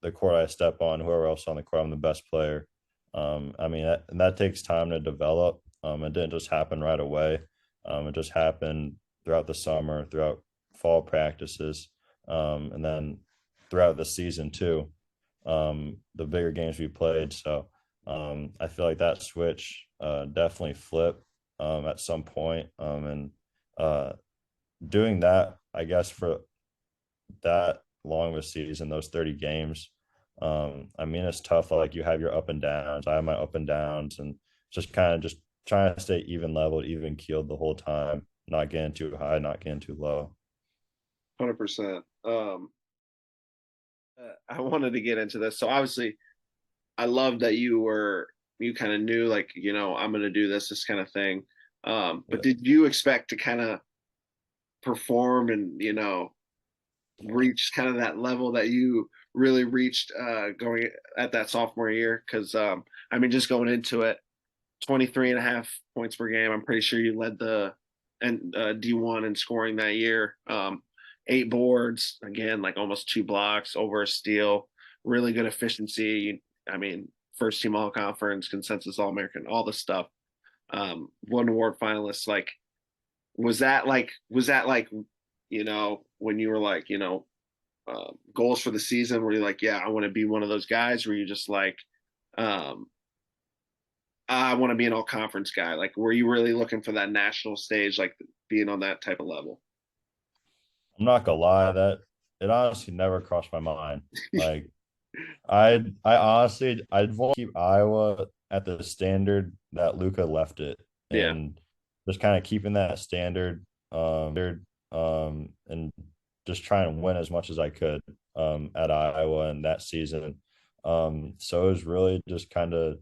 the court I step on, whoever else on the court, I'm the best player. I mean, and that takes time to develop. It didn't just happen right away. It just happened throughout the summer, throughout fall practices, and then throughout the season too. The bigger games we played. So I feel like that switch definitely flipped at some point. And uh, doing that, I guess, for that long of a season, those 30 games, I mean, it's tough. Like you have your up and downs. I have my up and downs, and just kind of just trying to stay even leveled, even keeled the whole time, not getting too high, not getting too low. 100%. I wanted to get into this. So obviously I love that you kind of knew like, I'm going to do this kind of thing. But Yeah. did you expect to kind of perform and, reach kind of that level that you really reached going at that sophomore year? Because, I mean, just going into it, 23 and a half points per game. I'm pretty sure you led the and D1 in scoring that year. 8 boards, again, like almost 2 blocks, over a steal, really good efficiency. I mean, first team all conference, consensus all American, all the stuff. One award finalist. Like, was that like, when you were like, goals for the season? Were you like, yeah, I want to be one of those guys? Were you just like, um, I want to be an all conference guy? Like, were you really looking for that national stage, like being on that type of level? I'm not gonna lie, that it honestly never crossed my mind. Like I honestly I'd want to keep Iowa at the standard that Luca left it, Yeah. and just kind of keeping that standard, and just trying to win as much as I could at Iowa in that season. So it was really just kind of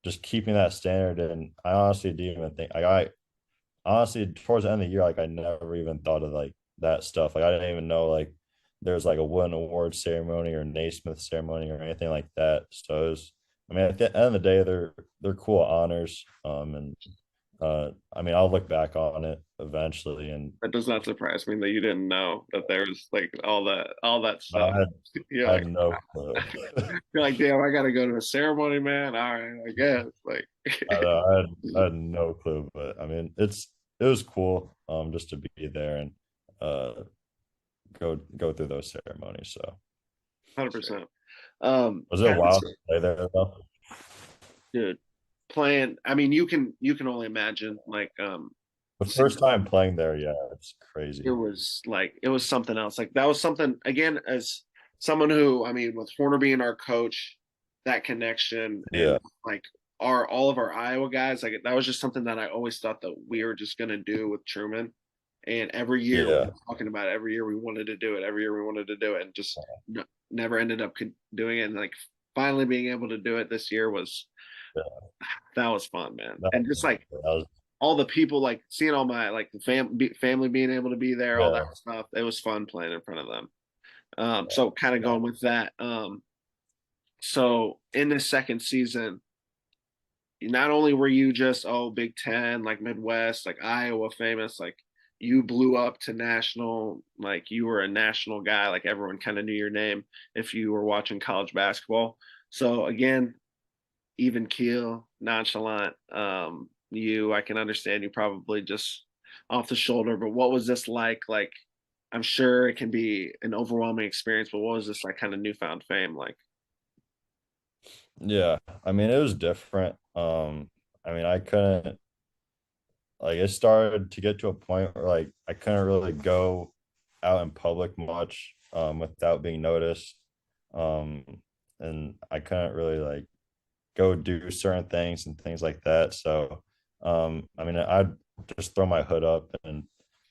just keeping that standard, and I honestly didn't even think I honestly towards the end of the year, like I never even thought of like that stuff. Like I didn't even know like there's like a Wooden Award ceremony or Naismith ceremony or anything like that. So it was, I mean, at the end of the day, they're cool honors. And I mean, I'll look back on it eventually, and That does not surprise me that you didn't know that there was like all that I stuff. had You're I like, had no clue. you're like, damn, I gotta go to a ceremony, man. All right, I guess. Like, I had no clue, but I mean, it was cool just to be there and uh go through those ceremonies. So 100%. was it Kind of, wild to play there though? dude, playing. I mean, you can only imagine like The first time playing there, yeah, it's it crazy. was like it was something else. Like that was something again as someone who I mean, with Horner being our coach, that connection and Yeah, like our all of our Iowa guys, like that was just something that I always thought that we were just gonna do with Truman. And every year we yeah, were talking about it. Every year we wanted to do it. Every year we wanted to do it, and just never ended up doing it. And like finally being able to do it this year was yeah. that was fun, man. That, And just like that was, all the people, like seeing all my like the family being able to be there, all that yeah, stuff. It was fun playing in front of them. So kind of yeah, going with that. So in this second season, not only were you just Big Ten, like Midwest, like Iowa famous, like you blew up to national, like you were a national guy, like everyone kind of knew your name if you were watching college basketball. So again, even keel, nonchalant. I can understand you probably just off the shoulder, but what was this like? Like, I'm sure it can be an overwhelming experience, but what was this like kind of newfound fame like? Yeah, I mean it was different. I mean I couldn't like it started to get to a point where like I couldn't really go out in public much without being noticed. Um and I couldn't really like go do certain things and things like that. So I mean I'd just throw my hood up and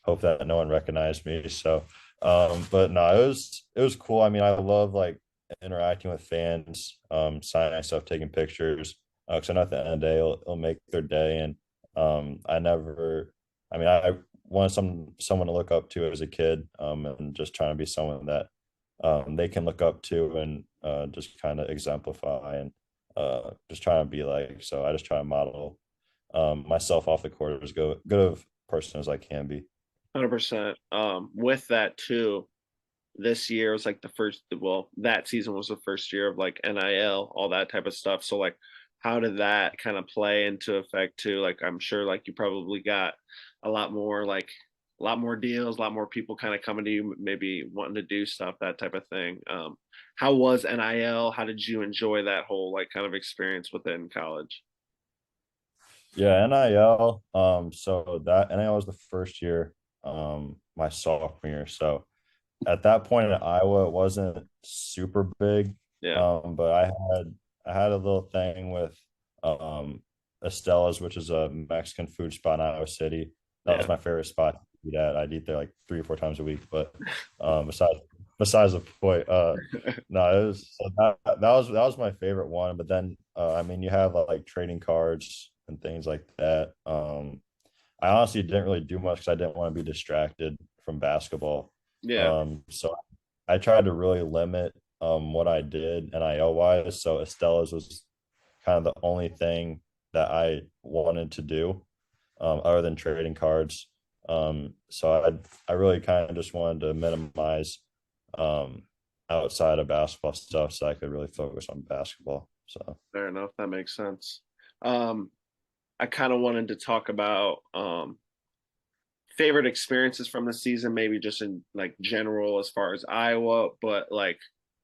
hope that no one recognized me. So but no, it was cool. I mean I love like interacting with fans, signing stuff, taking pictures. Because I know at the end of the day it'll make their day. And I never, I mean, I wanted someone to look up to as a kid, and just trying to be someone that they can look up to and just kind of exemplify and just trying to be like. So I just try to model myself off the court as good of a person as I can be. 100%. With that too, this year was like the first, well, that season was the first year of like NIL, all that type of stuff. So like, how did that kind of play into effect too? Like, I'm sure like you probably got a lot more like a lot more deals, a lot more people kind of coming to you, maybe wanting to do stuff, that type of thing. How was NIL? How did you enjoy that whole like kind of experience within college? Yeah, NIL. So that NIL was the first year, my sophomore year. So at that point in Iowa, it wasn't super big. Yeah, But I had a little thing with um Estella's, which is a Mexican food spot in Iowa City. That was yeah, my favorite spot to eat at. I'd eat there like 3 or 4 times a week. But besides the point, no, it was so that was my favorite one. But then I mean you have like trading cards and things like that. I honestly didn't really do much because I didn't want to be distracted from basketball. yeah, So I tried to really limit what I did NIL wise. So Estella's was kind of the only thing that I wanted to do, other than trading cards. So I really kind of just wanted to minimize um, outside of basketball stuff so I could really focus on basketball. So fair enough. That makes sense. Um, I kind of wanted to talk about favorite experiences from the season, maybe just in like general as far as Iowa, but like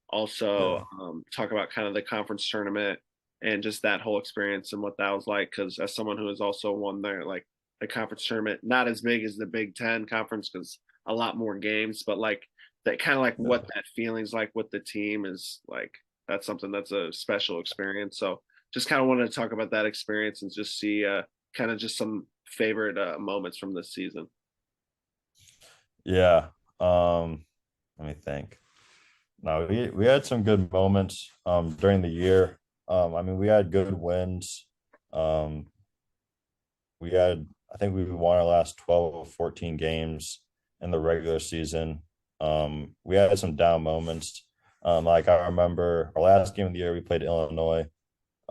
also yeah, talk about kind of the conference tournament and just that whole experience and what that was like. Because as someone who has also won there, like the conference tournament, not as big as the Big Ten conference because a lot more games, but like that kind of like what yeah. that feeling's like with the team is like that's something that's a special experience. So just kind of wanted to talk about that experience and just see kind of just some favorite moments from this season. Yeah. Let me think. No, we had some good moments during the year. I mean, we had good wins. Um, we had I think we won our last 12 or 14 games in the regular season. We had some down moments. Like I remember our last game of the year we played Illinois.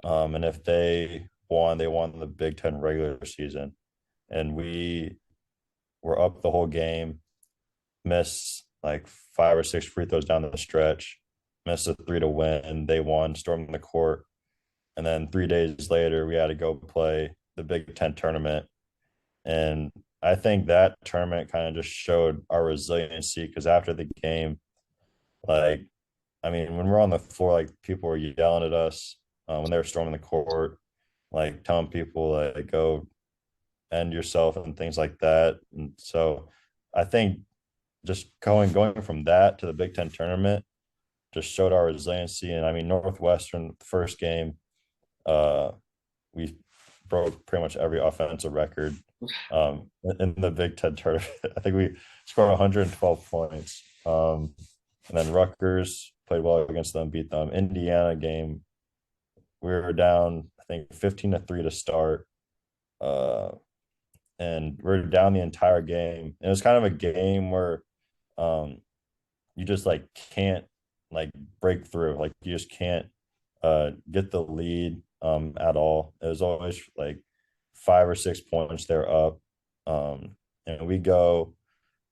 And if they won the Big Ten regular season. And we were up the whole game, missed like 5 or 6 free throws down the stretch, missed a three to win. They won, stormed the court. And then 3 days later, we had to go play the Big Ten tournament. And I think that tournament kind of just showed our resiliency because after the game, like, I mean, when we're on the floor, like people were yelling at us when they were storming the court, like telling people like go end yourself and things like that. And so I think just going from that to the Big Ten tournament just showed our resiliency. And I mean, Northwestern, the first game, uh, we broke pretty much every offensive record in the Big Ten tournament. I think we scored 112 points. And then Rutgers played well against them, beat them. Indiana game, we were down, I think 15-3 to start. Uh, and we are down the entire game. And it was kind of a game where um, you just like can't like break through. Like you just can't get the lead at all. It was always like 5 or 6 points they're up. And we go,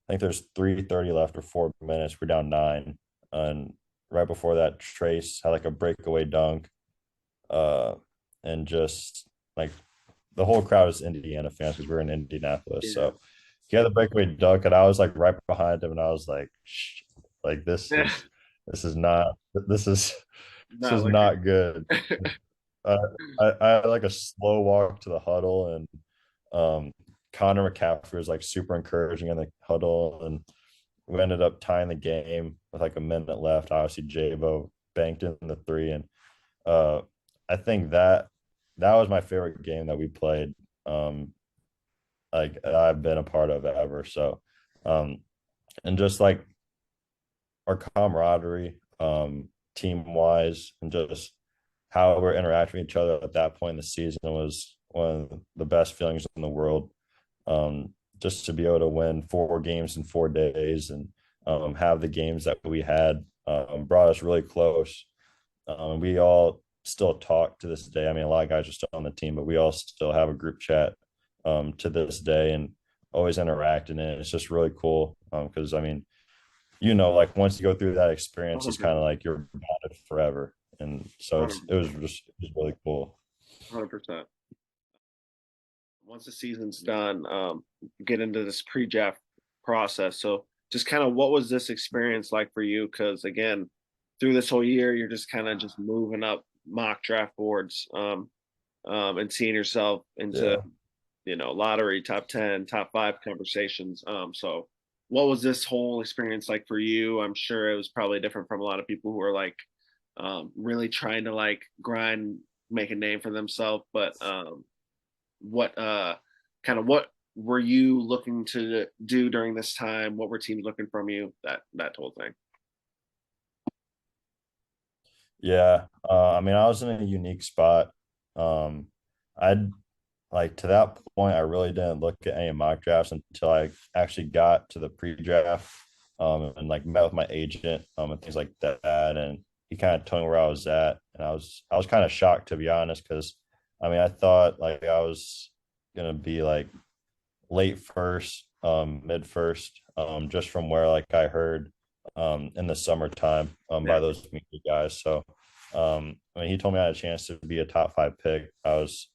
I think there's 3:30 left or 4 minutes. We're down nine. And right before that, Trace had like a breakaway dunk. Uh, and just like the whole crowd is Indiana fans because we're in Indianapolis. Yeah. So he had the breakaway dunk, and I was like right behind him, and I was like, Shh, like Yeah. this is not this is this Not is looking. not good. Uh, I had like a slow walk to the huddle, and Connor McCaffrey was like super encouraging in the huddle, and we ended up tying the game with like a minute left. Obviously, Jabo banked in the three, and uh, I think that was my favorite game that we played. Um, like I've been a part of ever. So, um, and just like our camaraderie, team wise, and just how we're interacting with each other at that point in the season was one of the best feelings in the world. Just to be able to win 4 games in 4 days and have the games that we had brought us really close. We all still talk to this day. I mean, a lot of guys are still on the team, but we all still have a group chat to this day and always interact in it. It's just really cool because I mean, like once you go through that experience, it's kind of 100%. like you're bonded forever. And so it was really cool. 100%. Once the season's done, get into this pre-draft process. So just kind of what was this experience like for you? Because again, through this whole year, you're just kind of just moving up mock draft boards, and seeing yourself into, Yeah. lottery, top 10, top five conversations. So what was this whole experience like for you? I'm sure it was probably different from a lot of people who are like really trying to like grind, make a name for themselves. But what kind of what were you looking to do during this time? What were teams looking from you? That whole thing. Yeah. I mean, I was in a unique spot. I'd like to that point, I really didn't look at any mock drafts until I actually got to the pre-draft, and like met with my agent, and things like that. And he kind of told me where I was at, and I was kind of shocked to be honest, because I mean, I thought like I was gonna be like late first, mid first, just from where like I heard in the summertime by Yeah. those media guys. So when he told me I had a chance to be a top five pick, I was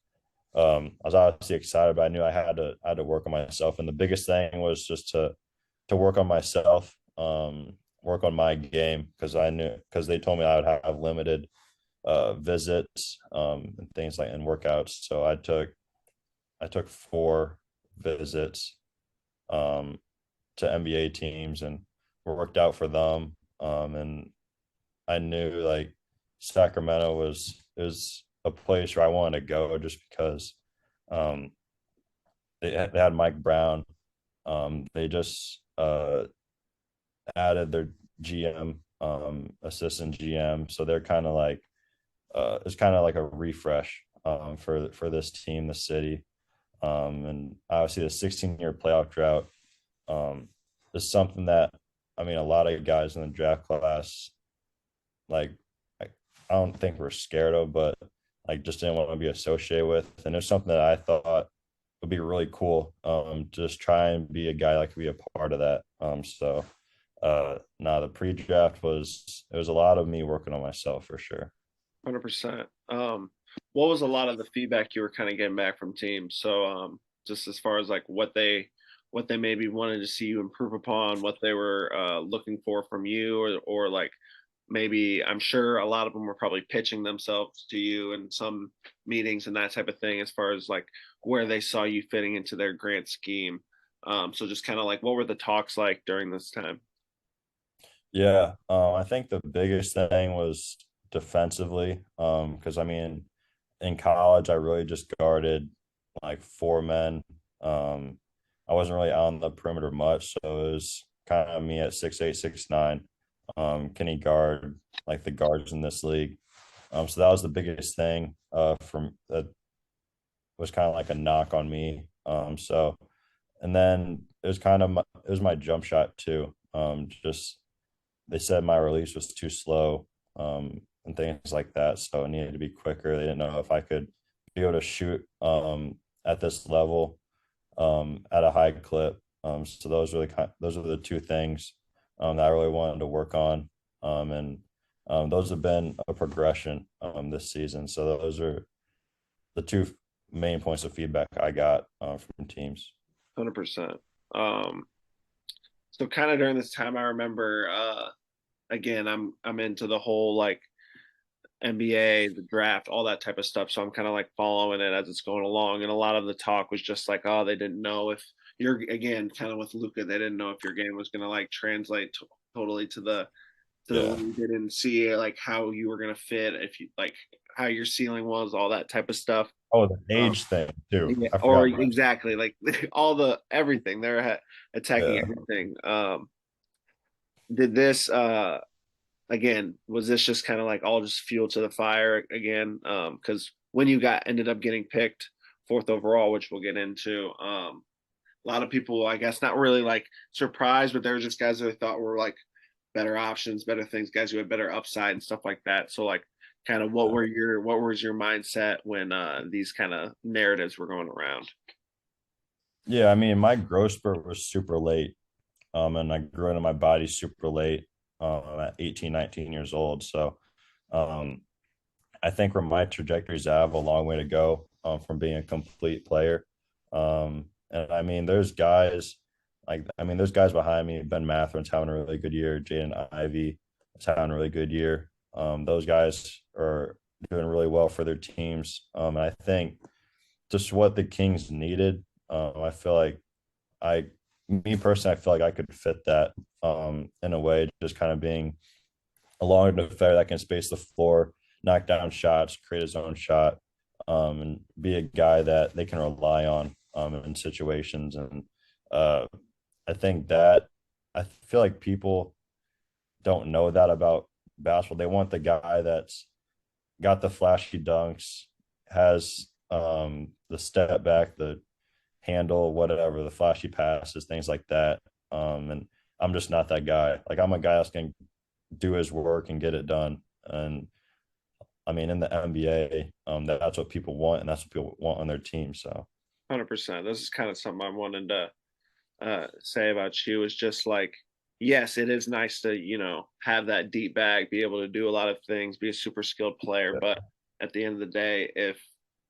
obviously excited, but I knew I had to work on myself. And the biggest thing was just to work on myself, work on my game because they told me I would have limited visits and things like and workouts. So I took 4 visits um, to NBA teams and worked out for them. And I knew like Sacramento was a place where I wanted to go just because um, they had Mike Brown. They just added their GM, assistant GM, so they're kind of like it's kind of like a refresh for this team, the city. And obviously the 16-year playoff drought um, is something that I mean a lot of guys in the draft class like I, I don't think we're scared of, but like just didn't want to be associated with. And it's something that I thought would be really cool. Just try and be a guy that could be a part of that. So now the pre-draft it was a lot of me working on myself for sure. 100%. What was a lot of the feedback you were kind of getting back from teams? So, just as far as like what they maybe wanted to see you improve upon, what they were looking for from you, or like maybe I'm sure a lot of them were probably pitching themselves to you in some meetings and that type of thing, as far as like where they saw you fitting into their grand scheme. So just kind of like what were the talks like during this time? Yeah, I think the biggest thing was defensively, because I mean, in college, I really just guarded like 4 men. I wasn't really on the perimeter much, so it was kind of me at 6'8", 6'9". Can he guard like the guards in this league? So that was the biggest thing from that was kind of like a knock on me. So and then it was my jump shot too. Just they said my release was too slow. and things like that. So it needed to be quicker. They didn't know if I could be able to shoot at this level at a high clip. So those are the two things that I really wanted to work on, and those have been a progression this season. So those are the two main points of feedback I got from teams. 100%. So kind of during this time, I remember, again, I'm into the whole like NBA, the draft, all that type of stuff. So I'm kind of like following it as it's going along. And a lot of the talk was just like, oh, they didn't know if you're, again, kind of with Luka, they didn't know if your game was going to like translate totally to the Yeah. league. They didn't see like how you were going to fit, if you like how your ceiling was, all that type of stuff. Oh, the Um, age thing too. yeah, I or forgot about that. exactly like all the everything they're attacking Yeah. everything. Did this again, was this just kind of like all just fuel to the fire again? Because when you ended up getting picked fourth overall, which we'll get into, a lot of people, I guess, not really like surprised, but there were just guys that I thought were like better options, better things, guys who had better upside and stuff like that. So like kind of what was your mindset when these kind of narratives were going around? Yeah, I mean, my growth spurt was super late, and I grew into my body super late, at 18, 19 years old. So, um, I think where my trajectories have a long way to go, from being a complete player. And I mean, there's guys behind me. Ben Matherin's having a really good year. Jaden Ivey is having a really good year. Those guys are doing really well for their teams. And I think just what the Kings needed. I feel like I, me personally, I feel like I could fit that in a way, just kind of being a long defender that can space the floor, knock down shots, create his own shot, and be a guy that they can rely on in situations. And uh, I think that I feel like people don't know that about basketball. They want the guy that's got the flashy dunks, has the step back, the handle, whatever, the flashy passes, things like that. And I'm just not that guy. Like I'm a guy that's going to do his work and get it done. And I mean, in the NBA, that's what people want, and that's what people want on their team. So, 100%. This is kind of something I wanted to say about you is just like, yes, it is nice to, have that deep bag, be able to do a lot of things, be a super skilled player. yeah, But at the end of the day,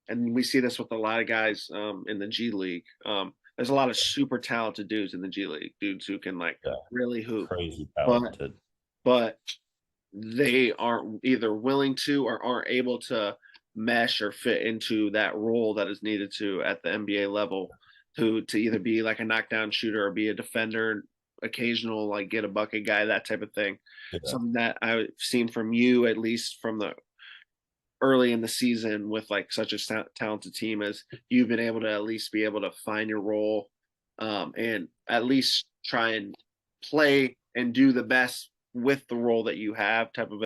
and we see this with a lot of guys in the G League, there's a lot of super talented dudes in the G League, dudes who can like yeah, really hoop. crazy But, talented. but they aren't either willing to or aren't able to mesh or fit into that role that is needed to at the NBA level to either be like a knockdown shooter or be a defender, occasional like get a bucket guy, that type of thing. Yeah, Something that I've seen from you, at least from the early in the season with like such a talented team, as you've been able to at least be able to find your role, and at least try and play and do the best with the role that you have, type of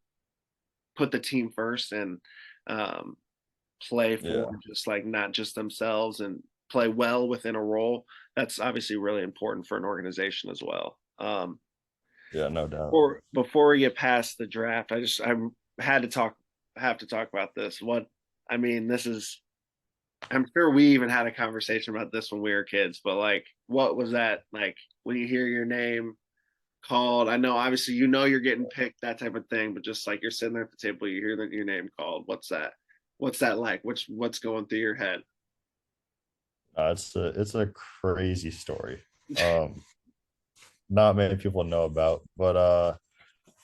put the team first and um, play yeah, for just like not just themselves and play well within a role. That's obviously really important for an organization as well. yeah, no doubt. Before we get past the draft, I had to talk have to talk about this. I mean, this is I'm sure we even had a conversation about this when we were kids, but like what was that like when you hear your name called? I know obviously you're getting picked, that type of thing, but just like you're sitting there at the table, you hear your name called. What's that like? What's going through your head? It's a crazy story. Um, Not many people know about, but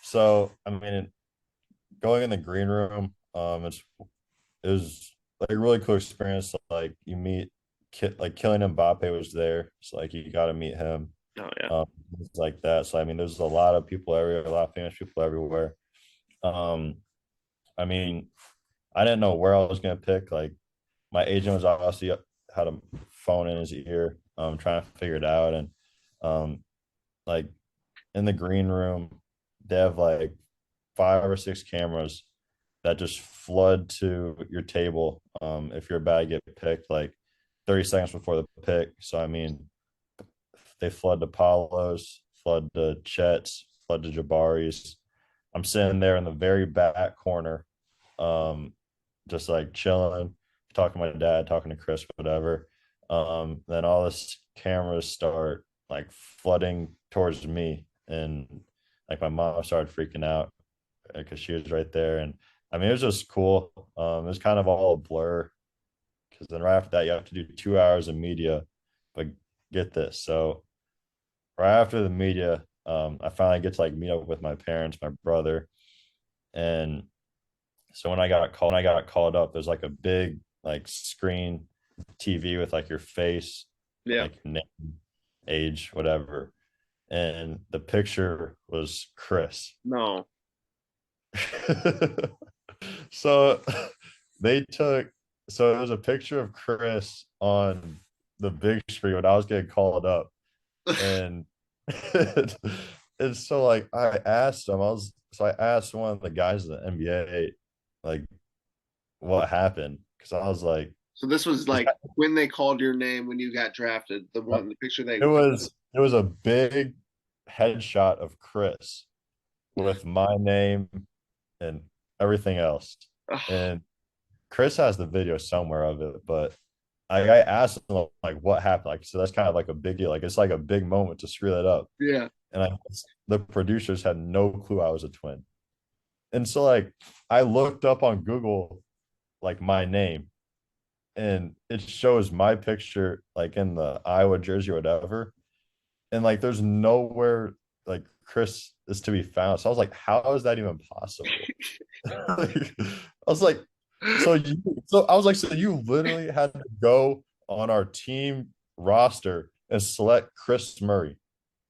so I mean, going in the green room, it was like a really cool experience. Like you meet, like Kylian Mbappe was there, so like you got to meet him, Oh yeah. things like that. So I mean, there's a lot of people everywhere, a lot of famous people everywhere. Um, I mean, I didn't know where I was gonna pick. Like my agent was obviously had a phone in his ear, trying to figure it out, and um, like in the green room, they have like 5 or 6 cameras that just flood to your table, if you're about to get picked like 30 seconds before the pick. So I mean, they flood to Palos, flood to Chet's, flood to Jabari's, I'm sitting there in the very back corner, um, just like chilling, talking to my dad, talking to Chris, whatever. Then all this cameras start like flooding towards me, and like my mom started freaking out because she was right there. And I mean, it was just cool. It was kind of all a blur because then right after that, you have to do 2 hours of media. But get this, so right after the media, I finally get to like meet up with my parents, my brother, and so when I got called up, there's like a big like screen TV with like your face, Yeah. like your name, age, whatever, and the picture was Chris. No. So they took so it was a picture of Chris on the big screen when I was getting called up. And and so like I asked one of the guys in the NBA like what happened because I was like So this was 'cause like when they called your name when you got drafted. The picture they. it was a big headshot of Chris with my name and everything else. Oh, And Chris has the video somewhere of it, but I asked him like what happened. Like, so that's kind of like a big deal. Like it's like a big moment to screw that up. yeah. And the producers had no clue I was a twin. And so like I looked up on Google like my name and it shows my picture like in the Iowa jersey or whatever. And like there's nowhere like Chris is to be found. So I was like, how is that even possible? Like, I was like, so I was like, so you literally had to go on our team roster and select Chris Murray.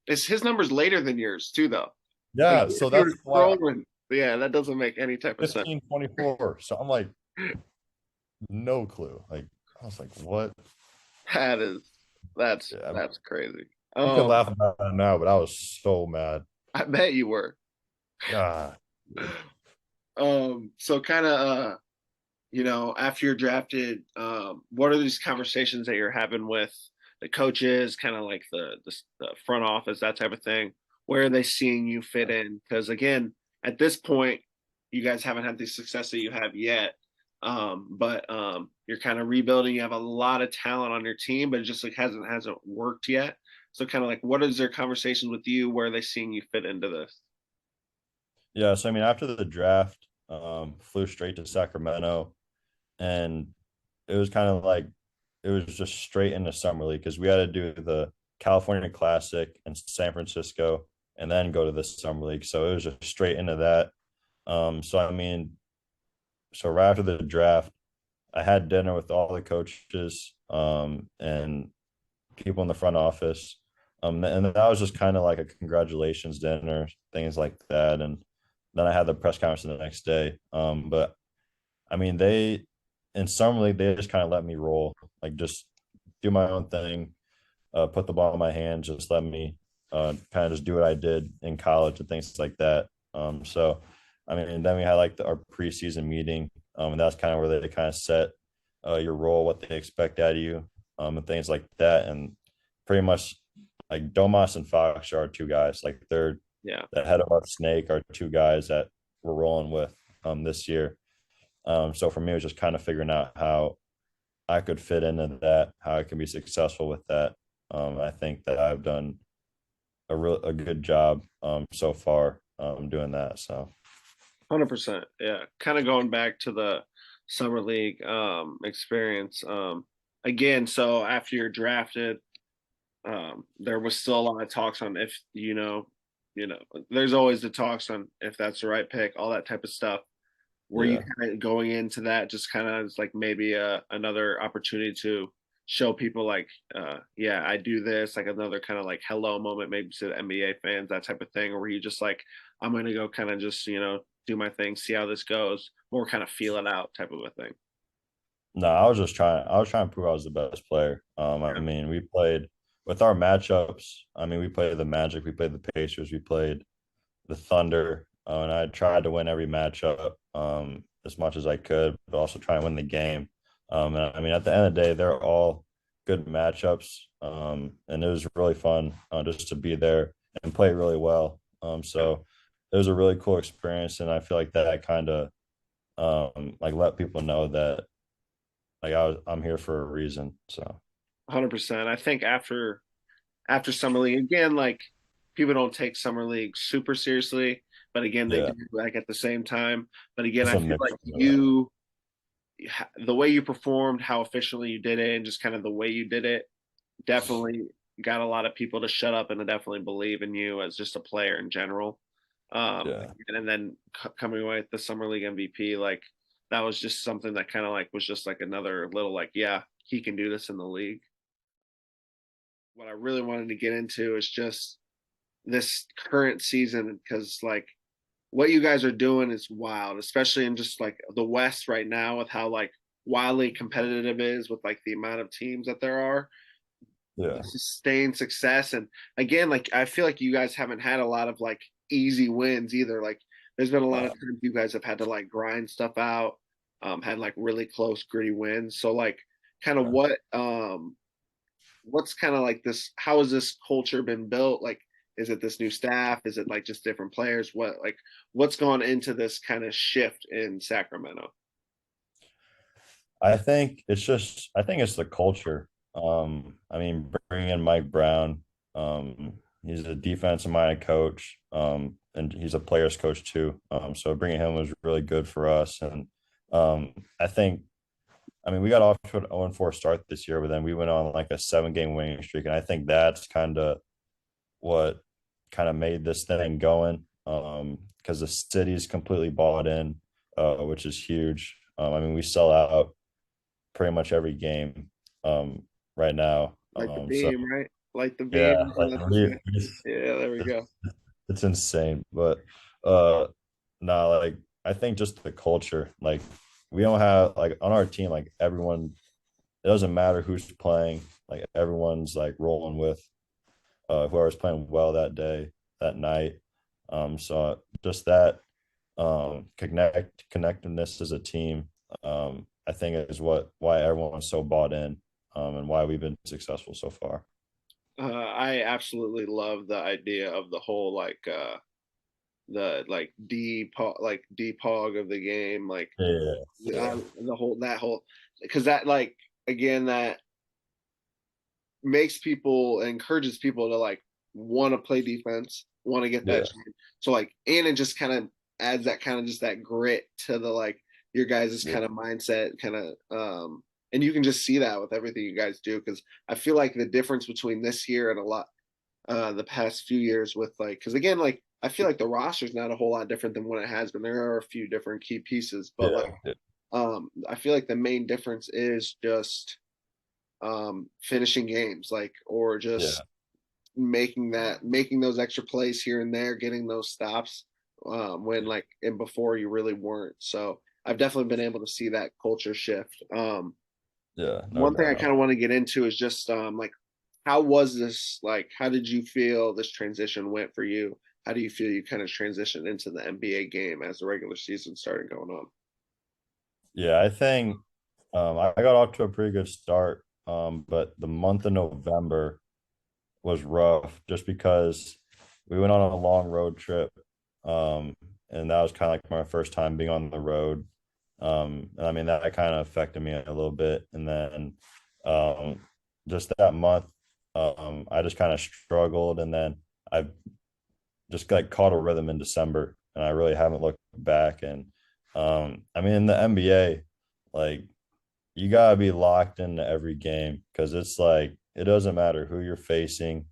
It's his number's later than yours too, though. Like Yeah, so if you're that's why scrolling, yeah, that doesn't make any type of sense. 1524. So I'm like, no clue. Like, I was like, what? That is that's Yeah, that's crazy. you can laugh about it now, but I was so mad. I bet you were. God. So kind of after you're drafted, what are these conversations that you're having with the coaches, kind of like the front office, that type of thing? Where are they seeing you fit in? Because again, at this point, you guys haven't had the success that you have yet. But you're kind of rebuilding. You have a lot of talent on your team, but it just like hasn't worked yet. So kind of like, what is their conversations with you? Where are they seeing you fit into this? Yeah, so I mean, after the draft, flew straight to Sacramento, and it was kind of like it was just straight into summer league because we had to do the California Classic in San Francisco and then go to the summer league. So it was just straight into that. So I mean, so right after the draft, I had dinner with all the coaches, and people in the front office. And that was just kind of like a congratulations dinner, things like that. And then I had the press conference the next day. But I mean, they in summer league, they just kind of let me roll, like just do my own thing, put the ball in my hand, just let me kind of just do what I did in college and things like that. So, I mean, and then we had like our preseason meeting, and that's kind of where they kind of set your role, what they expect out of you, and things like that. And pretty much like Domas and Fox are two guys, like they're Yeah, the head of our snake are two guys that we're rolling with this year. So for me, it was just kind of figuring out how I could fit into that, how I can be successful with that. I think that I've done a good job so far doing that. So 100%. Yeah, kind of going back to the summer league experience. Again, so after you're drafted, there was still a lot of talks on if there's always the talks on if that's the right pick, all that type of stuff. Were you yeah, kind of going into that just kind of as like maybe another opportunity to show people like, yeah, I do this, like another kind of like hello moment, maybe to the NBA fans, that type of thing, or were you just like, I'm going to go kind of just do my thing, see how this goes, more kind of feel it out type of a thing? no, I was trying to prove I was the best player. I Yeah, mean, we played with our matchups. I mean, we played the Magic, we played the Pacers, we played the Thunder, and I tried to win every matchup as much as I could, but also try and win the game. And I mean, at the end of the day, they're all good matchups, and it was really fun just to be there and play really well. So it was a really cool experience, and I feel like that kind of like let people know that like I'm here for a reason. So 100%. I think after summer league again, like people don't take summer league super seriously, but again they yeah, do like at the same time. But again, it's I a feel mix like of that. the way you performed, how efficiently you did it, and just kind of the way you did it, definitely got a lot of people to shut up and to definitely believe in you as just a player in general. Yeah, And then coming away with the summer league MVP, like that was just something that kind of like was just like another little like, yeah, he can do this in the league. What I really wanted to get into is just this current season because like what you guys are doing is wild, especially in just like the West right now with how like wildly competitive it is with like the amount of teams that there are. yeah, The sustained success, and again, like I feel like you guys haven't had a lot of like easy wins either. Like there's been a lot of uh, times you guys have had to like grind stuff out, had like really close gritty wins. So like kind of yeah. what's kind of like this, how has this culture been built? Like is it this new staff? Is it like just different players? What's gone into this kind of shift in Sacramento? I think it's the culture. I mean, bringing in Mike Brown, he's a defensive minded coach, and he's a players coach too. So bringing him was really good for us. And I think, I mean, we got off to an 0-4 start this year, but then we went on like a 7 game winning streak. And I think that's kind of what kind of made this thing going. Because the city's completely bought in, which is huge. I mean, we sell out pretty much every game right now. Like the So beam, right? Like the yeah, beam. like Yeah, there we go. it's insane. But uh no, like I think just the culture, like we don't have like on our team, like everyone, it doesn't matter who's playing, like everyone's like rolling with whoever's playing well that day, that night. So just that connectedness as a team, I think is why everyone's so bought in, and why we've been successful so far. I absolutely love the idea of the whole the like depog of the game, like Yeah, yeah, the whole that whole because that like again that makes people encourages people to like want to play defense, want to get that yeah, shot. So like and it just kind of adds that kind of just that grit to the like your guys' yeah, kind of mindset kind of and you can just see that with everything you guys do because I feel like the difference between this year and a lot the past few years with like because again like I feel like the roster's not a whole lot different than what it has been. There are a few different key pieces, but like yeah, I feel like the main difference is just finishing games like or yeah, just making those extra plays here and there, getting those stops when like and before you really weren't. So I've definitely been able to see that culture shift. yeah, no One thing I doubt. kind of want to get into is just like how was this like how did you feel this transition went for you? How do you feel you kind of transitioned into the NBA game as the regular season started going on? Yeah, I think I got off to a pretty good start, but the month of November was rough just because we went on a long road trip, and that was kind of like my first time being on the road. And I mean that kind of affected me a little bit, and then um, just that month, I just kind of struggled, and then I just like caught a rhythm in December, and I really haven't looked back. And I mean, in the NBA, like you gotta be locked into every game because it's like it doesn't matter who you're facing.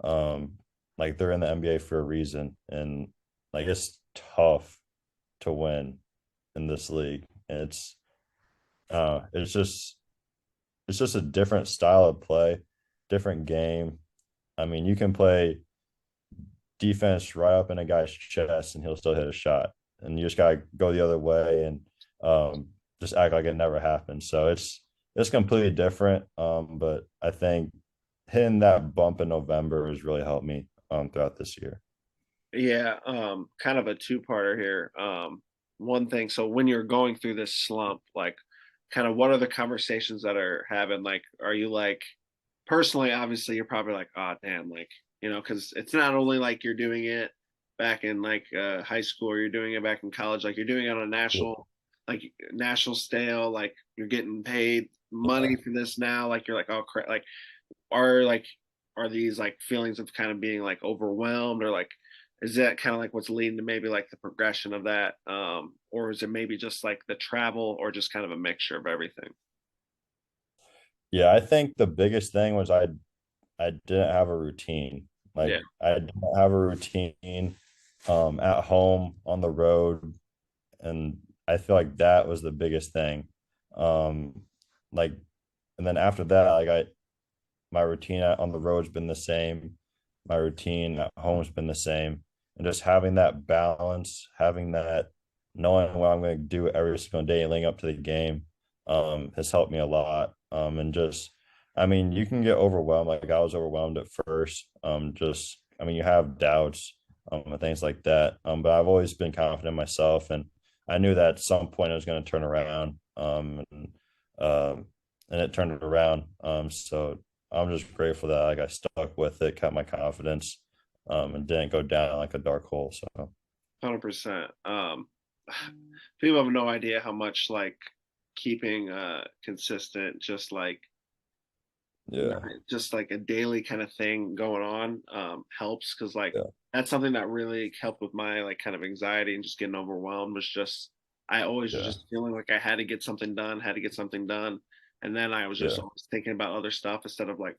Um, like they're in the NBA for a reason, and like it's tough to win in this league. And it's just a different style of play, different game. I mean, you can play defense right up in a guy's chest and he'll still hit a shot. And you just gotta go the other way and just act like it never happened. So it's completely different. But I think hitting that bump in November has really helped me throughout this year. Yeah, kind of a two-parter here. One thing, so when you're going through this slump, like kind of what are the conversations that are having? Like, are you like personally, obviously you're probably like, oh damn, like, because it's not only like you're doing it back in like high school, or you're doing it back in college, like you're doing it on a Yeah. national scale, like you're getting paid money for this now, like you're like, oh crap, like are these like feelings of kind of being like overwhelmed, or like is that kind of like what's leading to maybe like the progression of that, or is it maybe just like the travel, or just kind of a mixture of everything? Yeah, I think the biggest thing was I didn't have a routine. Yeah. Like I didn't have a routine at home, on the road, and I feel like that was the biggest thing. Um like and then after that, like I my routine on the road's been the same. My routine at home's been the same. And just having that balance, having that knowing what I'm going to do every single day leading up to the game, has helped me a lot. And just, I mean, you can get overwhelmed. Like I was overwhelmed at first. Just, I mean, you have doubts, and things like that. But I've always been confident in myself, and I knew that at some point it was going to turn around. And it turned it around. So I'm just grateful that like I stuck with it, kept my confidence, and didn't go down like a dark hole. So 100%. People have no idea how much like keeping consistent, yeah, just like a daily kind of thing going on, helps, because like yeah, that's something that really helped with my like kind of anxiety and just getting overwhelmed. Was just I always was yeah, just feeling like I had to get something done, had to get something done, and then I was just yeah, always thinking about other stuff instead of like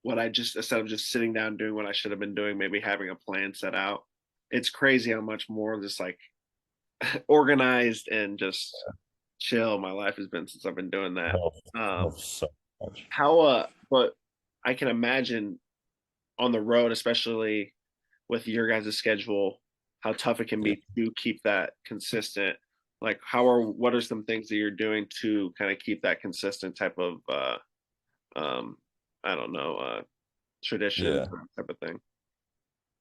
what I just instead of just sitting down doing what I should have been doing, maybe having a plan set out. It's crazy how much more just like organized and just chill my life has been since I've been doing that. Um, helps so much. but I can imagine on the road, especially with your guys' schedule, how tough it can Yeah, be to keep that consistent. Like, what are some things that you're doing to kind of keep that consistent type of, um, I don't know, tradition yeah, type of thing?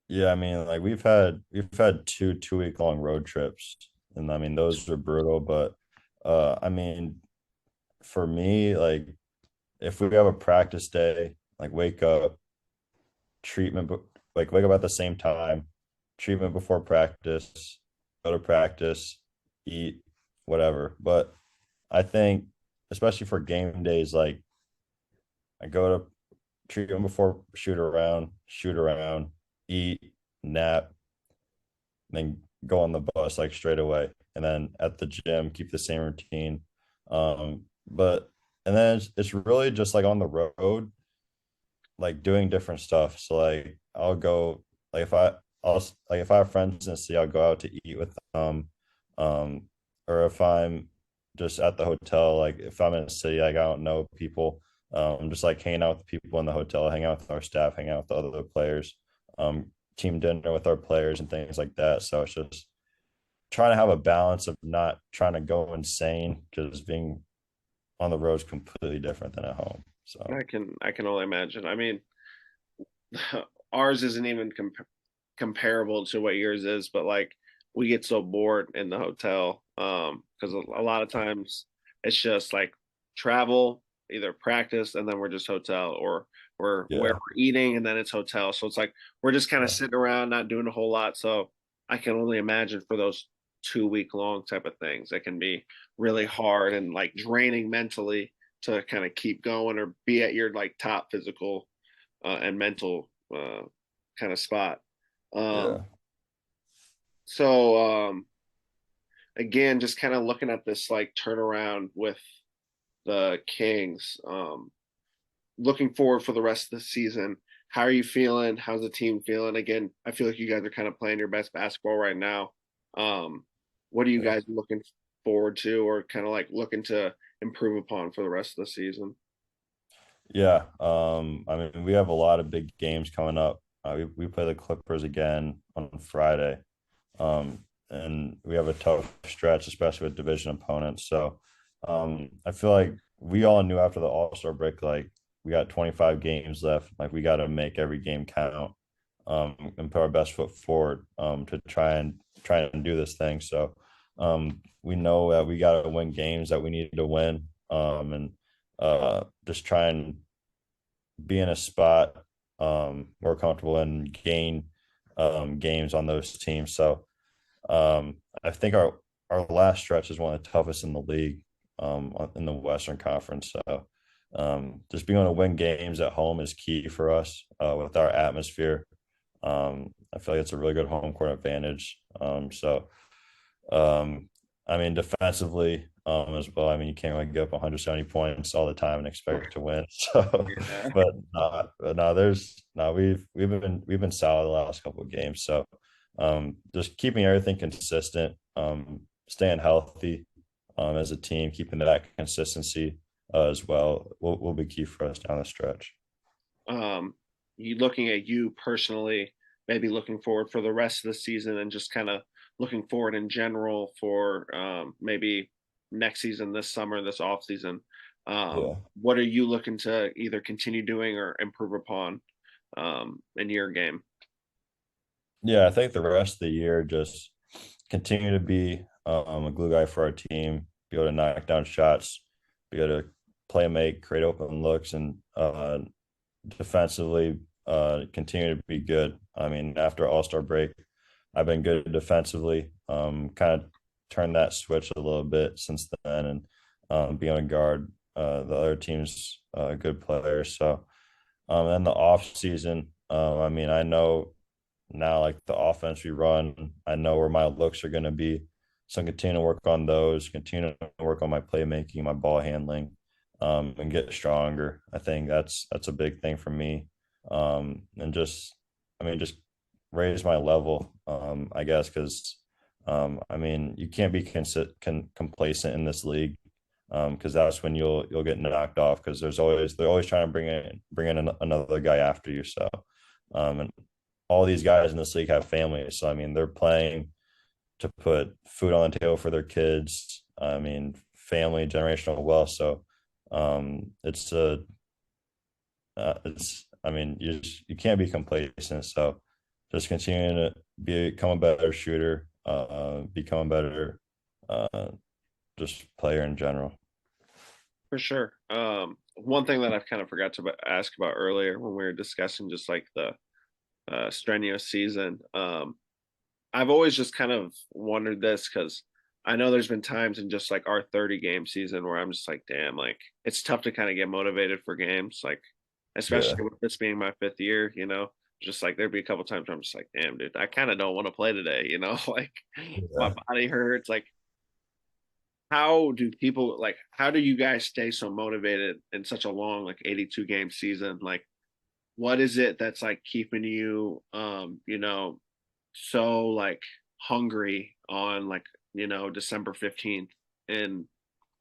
yeah. I mean, like we've had 2 week long road trips, and I mean those were brutal. But I mean, for me, like if we have a practice day, like wake up, treatment, like wake up at the same time, treatment before practice, go to practice, eat, whatever. But I think, especially for game days, like I go to treatment before shoot around, eat, nap, then go on the bus like straight away. And then at the gym, keep the same routine. But and then it's really just like on the road, like doing different stuff. So like I'll go like if I have friends in the city, I'll go out to eat with them. Um, or if I'm just at the hotel, like if I'm in a city, like I don't know people, just like hanging out with people in the hotel, hang out with our staff, hang out with the other players, team dinner with our players and things like that. So it's just trying to have a balance of not trying to go insane because being on the road is completely different than at home. So I can only imagine. I mean, ours isn't even comparable to what yours is, but like we get so bored in the hotel, because a lot of times it's just like travel, either practice, and then we're just hotel, or we're where yeah, we're eating and then it's hotel. So it's like we're just kind of yeah, sitting around not doing a whole lot. So I can only imagine for those 2 week long type of things that can be really hard and like draining mentally to kind of keep going or be at your like top physical and mental kind of spot. Um, yeah. so again, just kind of looking at this like turnaround with the Kings. Looking forward for the rest of the season. How are you feeling? How's the team feeling? Again, I feel like you guys are kind of playing your best basketball right now. Um, what are you Yeah. guys looking forward to, or kind of like looking to improve upon for the rest of the season? Yeah. I mean, we have a lot of big games coming up. We play the Clippers again on Friday. And we have a tough stretch, especially with division opponents. So, I feel like we all knew after the All-Star break, like we got 25 games left. Like we got to make every game count, and put our best foot forward, to try and do this thing. So, we know that we got to win games that we need to win, and just try and be in a spot, more comfortable and gain games on those teams. So I think our last stretch is one of the toughest in the league in the Western Conference. So just being able to win games at home is key for us with our atmosphere. I feel like it's a really good home court advantage. I mean, defensively as well. I mean, you can't really give up 170 points all the time and expect to win. So, Yeah. but no, there's no we've been solid the last couple of games. So, just keeping everything consistent, staying healthy as a team, keeping that consistency as well will be key for us down the stretch. Um, you looking at you personally, maybe looking forward for the rest of the season and just kind of looking forward in general for maybe next season, this summer, this off season. Yeah. What are you looking to either continue doing or improve upon in your game? Yeah, I think the rest of the year just continue to be a glue guy for our team, be able to knock down shots, be able to play make, create open looks, and defensively continue to be good. I mean, after All-Star break, I've been good defensively. Kind of turned that switch a little bit since then, and being able to guard the other team's good players. So, then the off season, I mean, I know now like the offense we run, I know where my looks are going to be. So continue to work on those, continue to work on my playmaking, my ball handling, and get stronger. I think that's a big thing for me. And just, I mean, just raise my level, I guess, because I mean, you can't be complacent in this league, because that's when you'll get knocked off because they're always trying to bring in another guy after you. So, and all these guys in this league have families. So I mean, they're playing to put food on the table for their kids. I mean, family, generational wealth. So it's I mean, you can't be complacent. So just continuing to become a better shooter, become a better uh, just player in general. For sure. One thing that I've kind of forgot to ask about earlier when we were discussing just like the strenuous season. I've always just kind of wondered this because I know there's been times in just like our 30 game season where I'm just like, damn, like it's tough to kind of get motivated for games, like Yeah. especially with this being my fifth year, just like there'd be a couple times where I'm just like, damn, dude, I kind of don't want to play today, like my Yeah. body hurts. Like, how do you guys stay so motivated in such a long, like 82 game season? Like, what is it that's like keeping you so like hungry on like December 15th in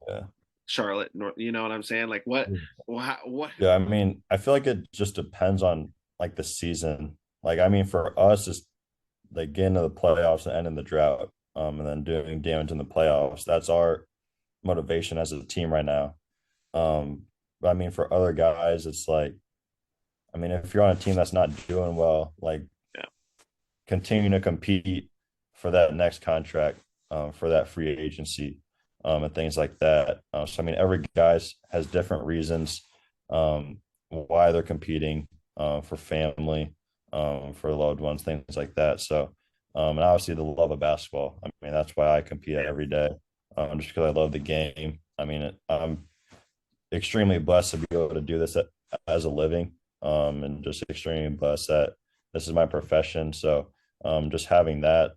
Yeah. Charlotte North, you know what I'm saying? Like what Yeah, I mean, I feel like it just depends on like the season. Like, I mean, for us, it's like getting to the playoffs and ending the drought, and then doing damage in the playoffs. That's our motivation as a team right now. But I mean, for other guys, it's like, I mean, if you're on a team that's not doing well, like yeah, continue to compete for that next contract, for that free agency, and things like that. So, I mean, every guys has different reasons why they're competing, for family, for loved ones, things like that. So, and obviously the love of basketball. I mean, that's why I compete every day, just because I love the game. I mean, I'm extremely blessed to be able to do this as a living, and just extremely blessed that this is my profession. So, just having that,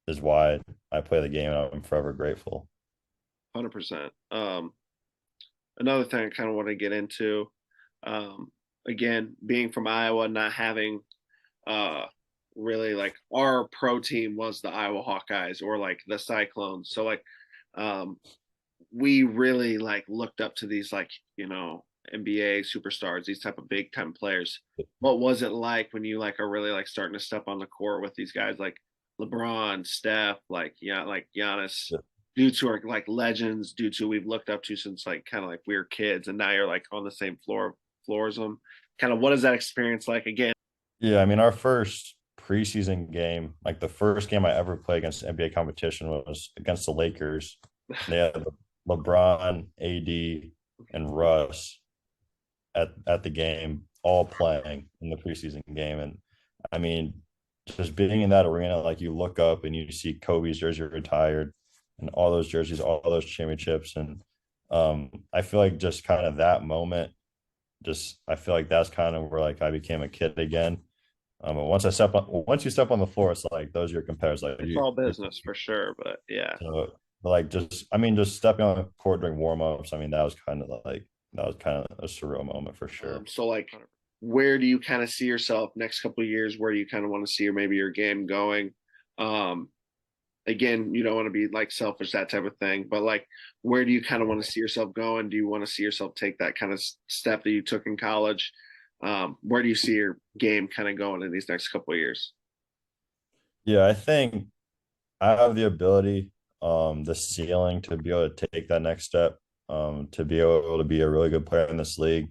is why I play the game, and I'm forever grateful. 100%. Another thing I kind of want to get into, again, being from Iowa, not having uh really like our pro team was the Iowa Hawkeyes or like the Cyclones. So like um we really like looked up to these like, NBA superstars, these type of big time players. What was it like when you like are really like starting to step on the court with these guys like LeBron, Steph, like yeah, like Giannis, Yeah. dudes who are like legends, dudes who we've looked up to since like kind of like we were kids, and now you're like on the same floor as them. Kind of what is that experience like again? Yeah, I mean, our first preseason game, like the first game I ever played against NBA competition was against the Lakers. They had LeBron, AD, and Russ at the game, all playing in the preseason game. And I mean, just being in that arena, like you look up and you see Kobe's jersey retired and all those jerseys, all those championships. And I feel like just kind of that moment, just I feel like that's kind of where like I became a kid again. But once you step on the floor, it's like those are your competitors. Like It's all business for sure, but yeah. so, like just I mean, just stepping on the court during warm-ups, I mean, that was kind of a surreal moment for sure. So like, where do you kind of see yourself next couple of years? Where do you kind of want to see or maybe your game going? Um, Again, you don't want to be like selfish, that type of thing, but like, where do you kind of want to see yourself going? Do you want to see yourself take that kind of step that you took in college? Where do you see your game kind of going in these next couple of years? Yeah, I think I have the ability, the ceiling to be able to take that next step, to be able to be a really good player in this league.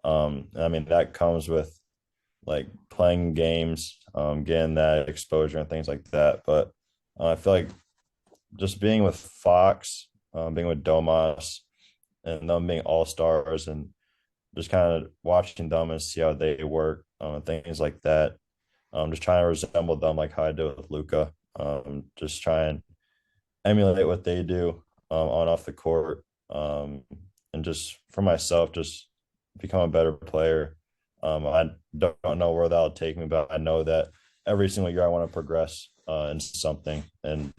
I mean, that comes with like playing games, getting that exposure and things like that. But I feel like just being with Fox, being with Domas, and them being all stars, and just kind of watching them and see how they work, and things like that. Just trying to resemble them like how I do with Luca. Just try and emulate what they do on off the court, and just for myself, just become a better player. I don't know where that'll take me, but I know that every single year I want to progress in something, and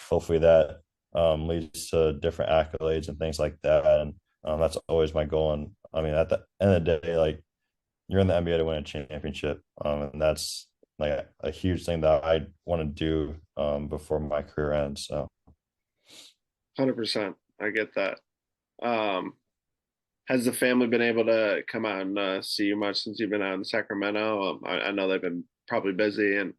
hopefully that leads to different accolades and things like that. And that's always my goal. And I mean, at the end of the day, like you're in the NBA to win a championship, and that's like a huge thing that I want to do before my career ends. So 100%. I get that. Um, has the family been able to come out and see you much since you've been out in Sacramento? I know they've been probably busy, and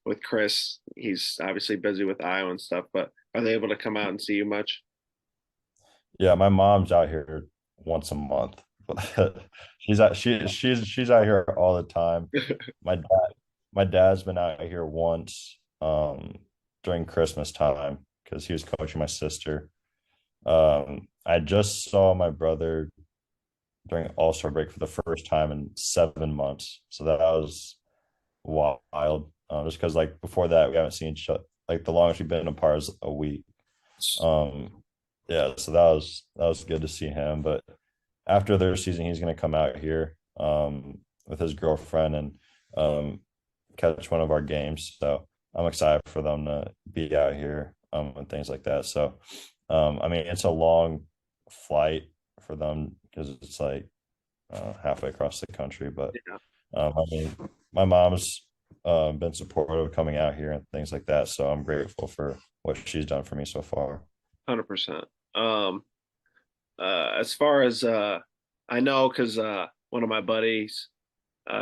with Chris, he's obviously busy with Iowa and stuff. But are they able to come out and see you much? yeah, my mom's out here once a month. She's out here all the time. My dad my dad's been out here once during Christmas time because he was coaching my sister. I just saw my brother during All-Star break for the first time in 7 months. So that was wild. Just because like before that we haven't seen each other. Like the longest we've been apart is a week. Um, yeah, so that was good to see him. But after their season, he's gonna come out here with his girlfriend and um catch one of our games. So I'm excited for them to be out here and things like that. So I mean it's a long flight for them because it's like halfway across the country. But Yeah, I mean my mom's been supportive of coming out here and things like that. So I'm grateful for what she's done for me so far. 100%. Um, as far as I know, because one of my buddies,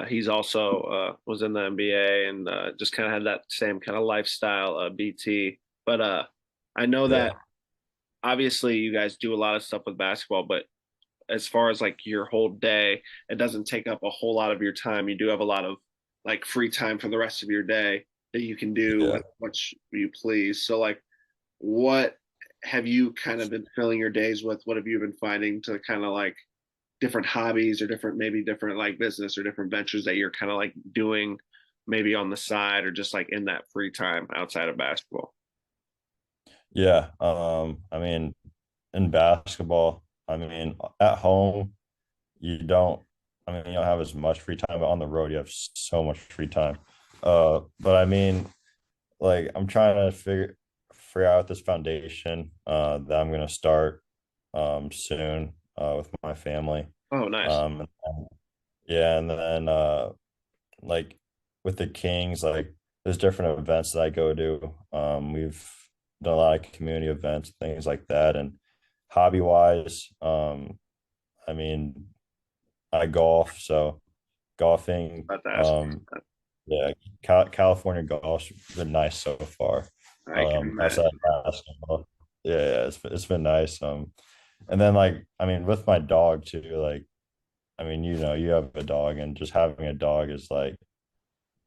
he's also was in the NBA and just kind of had that same kind of lifestyle, BT. But I know Yeah. that obviously you guys do a lot of stuff with basketball, but as far as like your whole day, it doesn't take up a whole lot of your time. You do have a lot of like free time for the rest of your day that you can do Yeah. as much you please. So like, what have you kind of been filling your days with? What have you been finding to kind of like different hobbies or different maybe different like business or different ventures that you're kind of like doing maybe on the side or just like in that free time outside of basketball? Yeah. I mean, in basketball, I mean, at home, you don't, I mean, you don't have as much free time, but on the road, you have so much free time. But I mean, like, I'm trying to figure out this foundation that I'm gonna start soon with my family. Oh, nice. And yeah, and then like with the Kings, like there's different events that I go to. We've done a lot of community events, things like that. And hobby wise, I mean, I golf, so golfing, About to ask you that. yeah, California golf's been nice so far. I can Outside imagine. of basketball, yeah, it's been nice. And then like I mean, with my dog too, like I mean, you have a dog, and just having a dog is like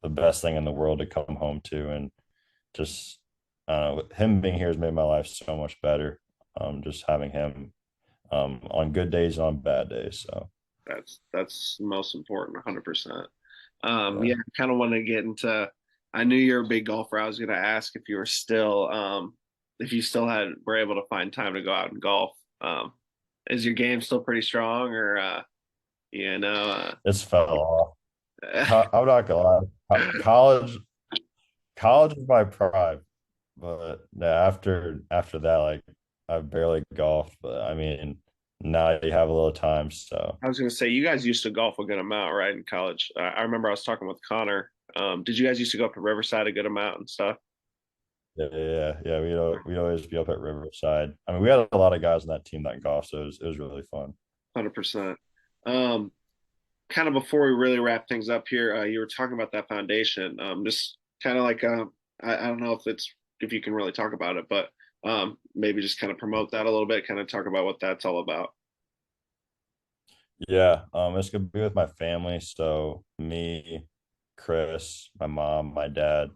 the best thing in the world to come home to, and just him being here has made my life so much better. Just having him on good days and on bad days. So That's most important, 100%. Yeah, Yeah. I kind of want to get into. I knew you're a big golfer. I was going to ask if you were still, if you still were able to find time to go out and golf. Is your game still pretty strong, or you know? It's fell off. Uh, I'm not gonna lie. College is my prime, but yeah, after that, like I've barely golfed. But I mean, now you have a little time, so I was going to say you guys used to golf a good amount, right, in college. I remember I was talking with Connor. Did you guys used to go up to Riverside a good amount and stuff? yeah. We'd always be up at Riverside. I mean, we had a lot of guys on that team that golf, so it was really fun. 100%. Um, Kind of before we really wrap things up here, you were talking about that foundation. Just kind of like I don't know if you can really talk about it, but maybe just kind of promote that a little bit, kind of talk about what that's all about. Yeah, it's gonna be with my family. So me, Chris, my mom, my dad,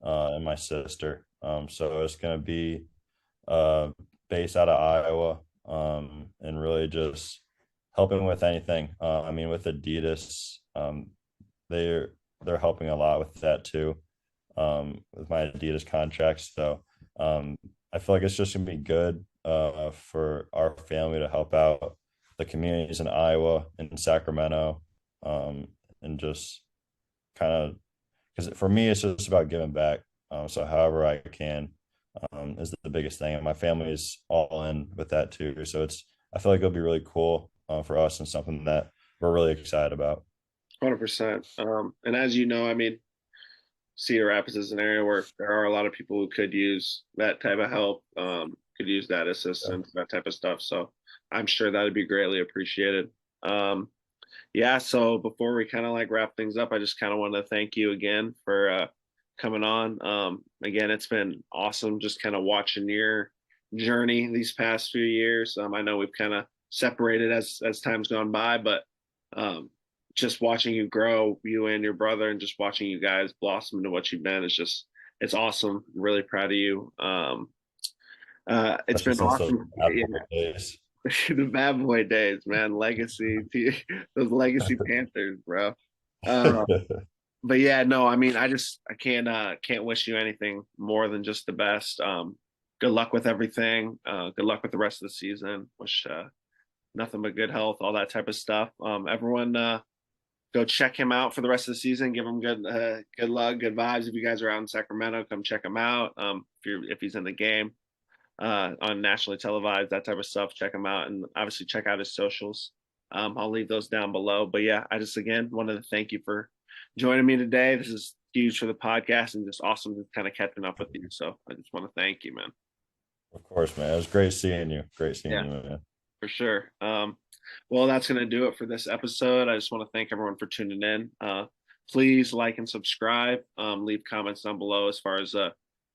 and my sister. So it's gonna be uh based out of Iowa, and really just helping with anything. I mean, with Adidas, they're they're helping a lot with that too, with my Adidas contracts. So I feel like it's just gonna be good for our family to help out the communities in Iowa and Sacramento, and just kind of because for me it's just about giving back. So however I can is the biggest thing, and my family is all in with that too. So I feel like it'll be really cool for us and something that we're really excited about. 100%. And as you know, I mean, Cedar Rapids is an area where there are a lot of people who could use that type of help, could use that Yeah, assistance, that type of stuff. So I'm sure that would be greatly apprecited. Um, yeah, so before we kind of like wrap things up, I just kind of want to thank you again for coming on. Again, it's been awesome just kind of watching your journey these past few years. I know we've kind of separated as time's gone by, but um, just watching you grow, you and your brother, and just watching you guys blossom into what you've been is just it's awesome. Really proud of you. It's especially been since those awesome. bad Yeah, boy days. the bad boy days, man. Those legacy Panthers, bro. Uh, but yeah, no, I mean, I can't wish you anything more than just the best. Good luck with everything. Good luck with the rest of the season. Wish nothing but good health, all that type of stuff. Everyone, go check him out for the rest of the season. Give him good luck, good vibes. If you guys are out in Sacramento, come check him out. If he's in the game on nationally televised, that type of stuff. Check him out, and obviously check out his socials. I'll leave those down below. But yeah, I just again wanted to thank you for joining me today. This is huge for the podcast and just awesome to kind of catching up with you. So I just want to thank you, man. Of course, man. It was great seeing you. Great seeing Yeah, you, man. for sure. Well, that's going to do it for this episode. I just want to thank everyone for tuning in. Please like and subscribe. Leave comments down below as far as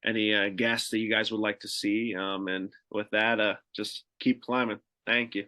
any guests that you guys would like to see. And with that, just keep climbing. Thank you.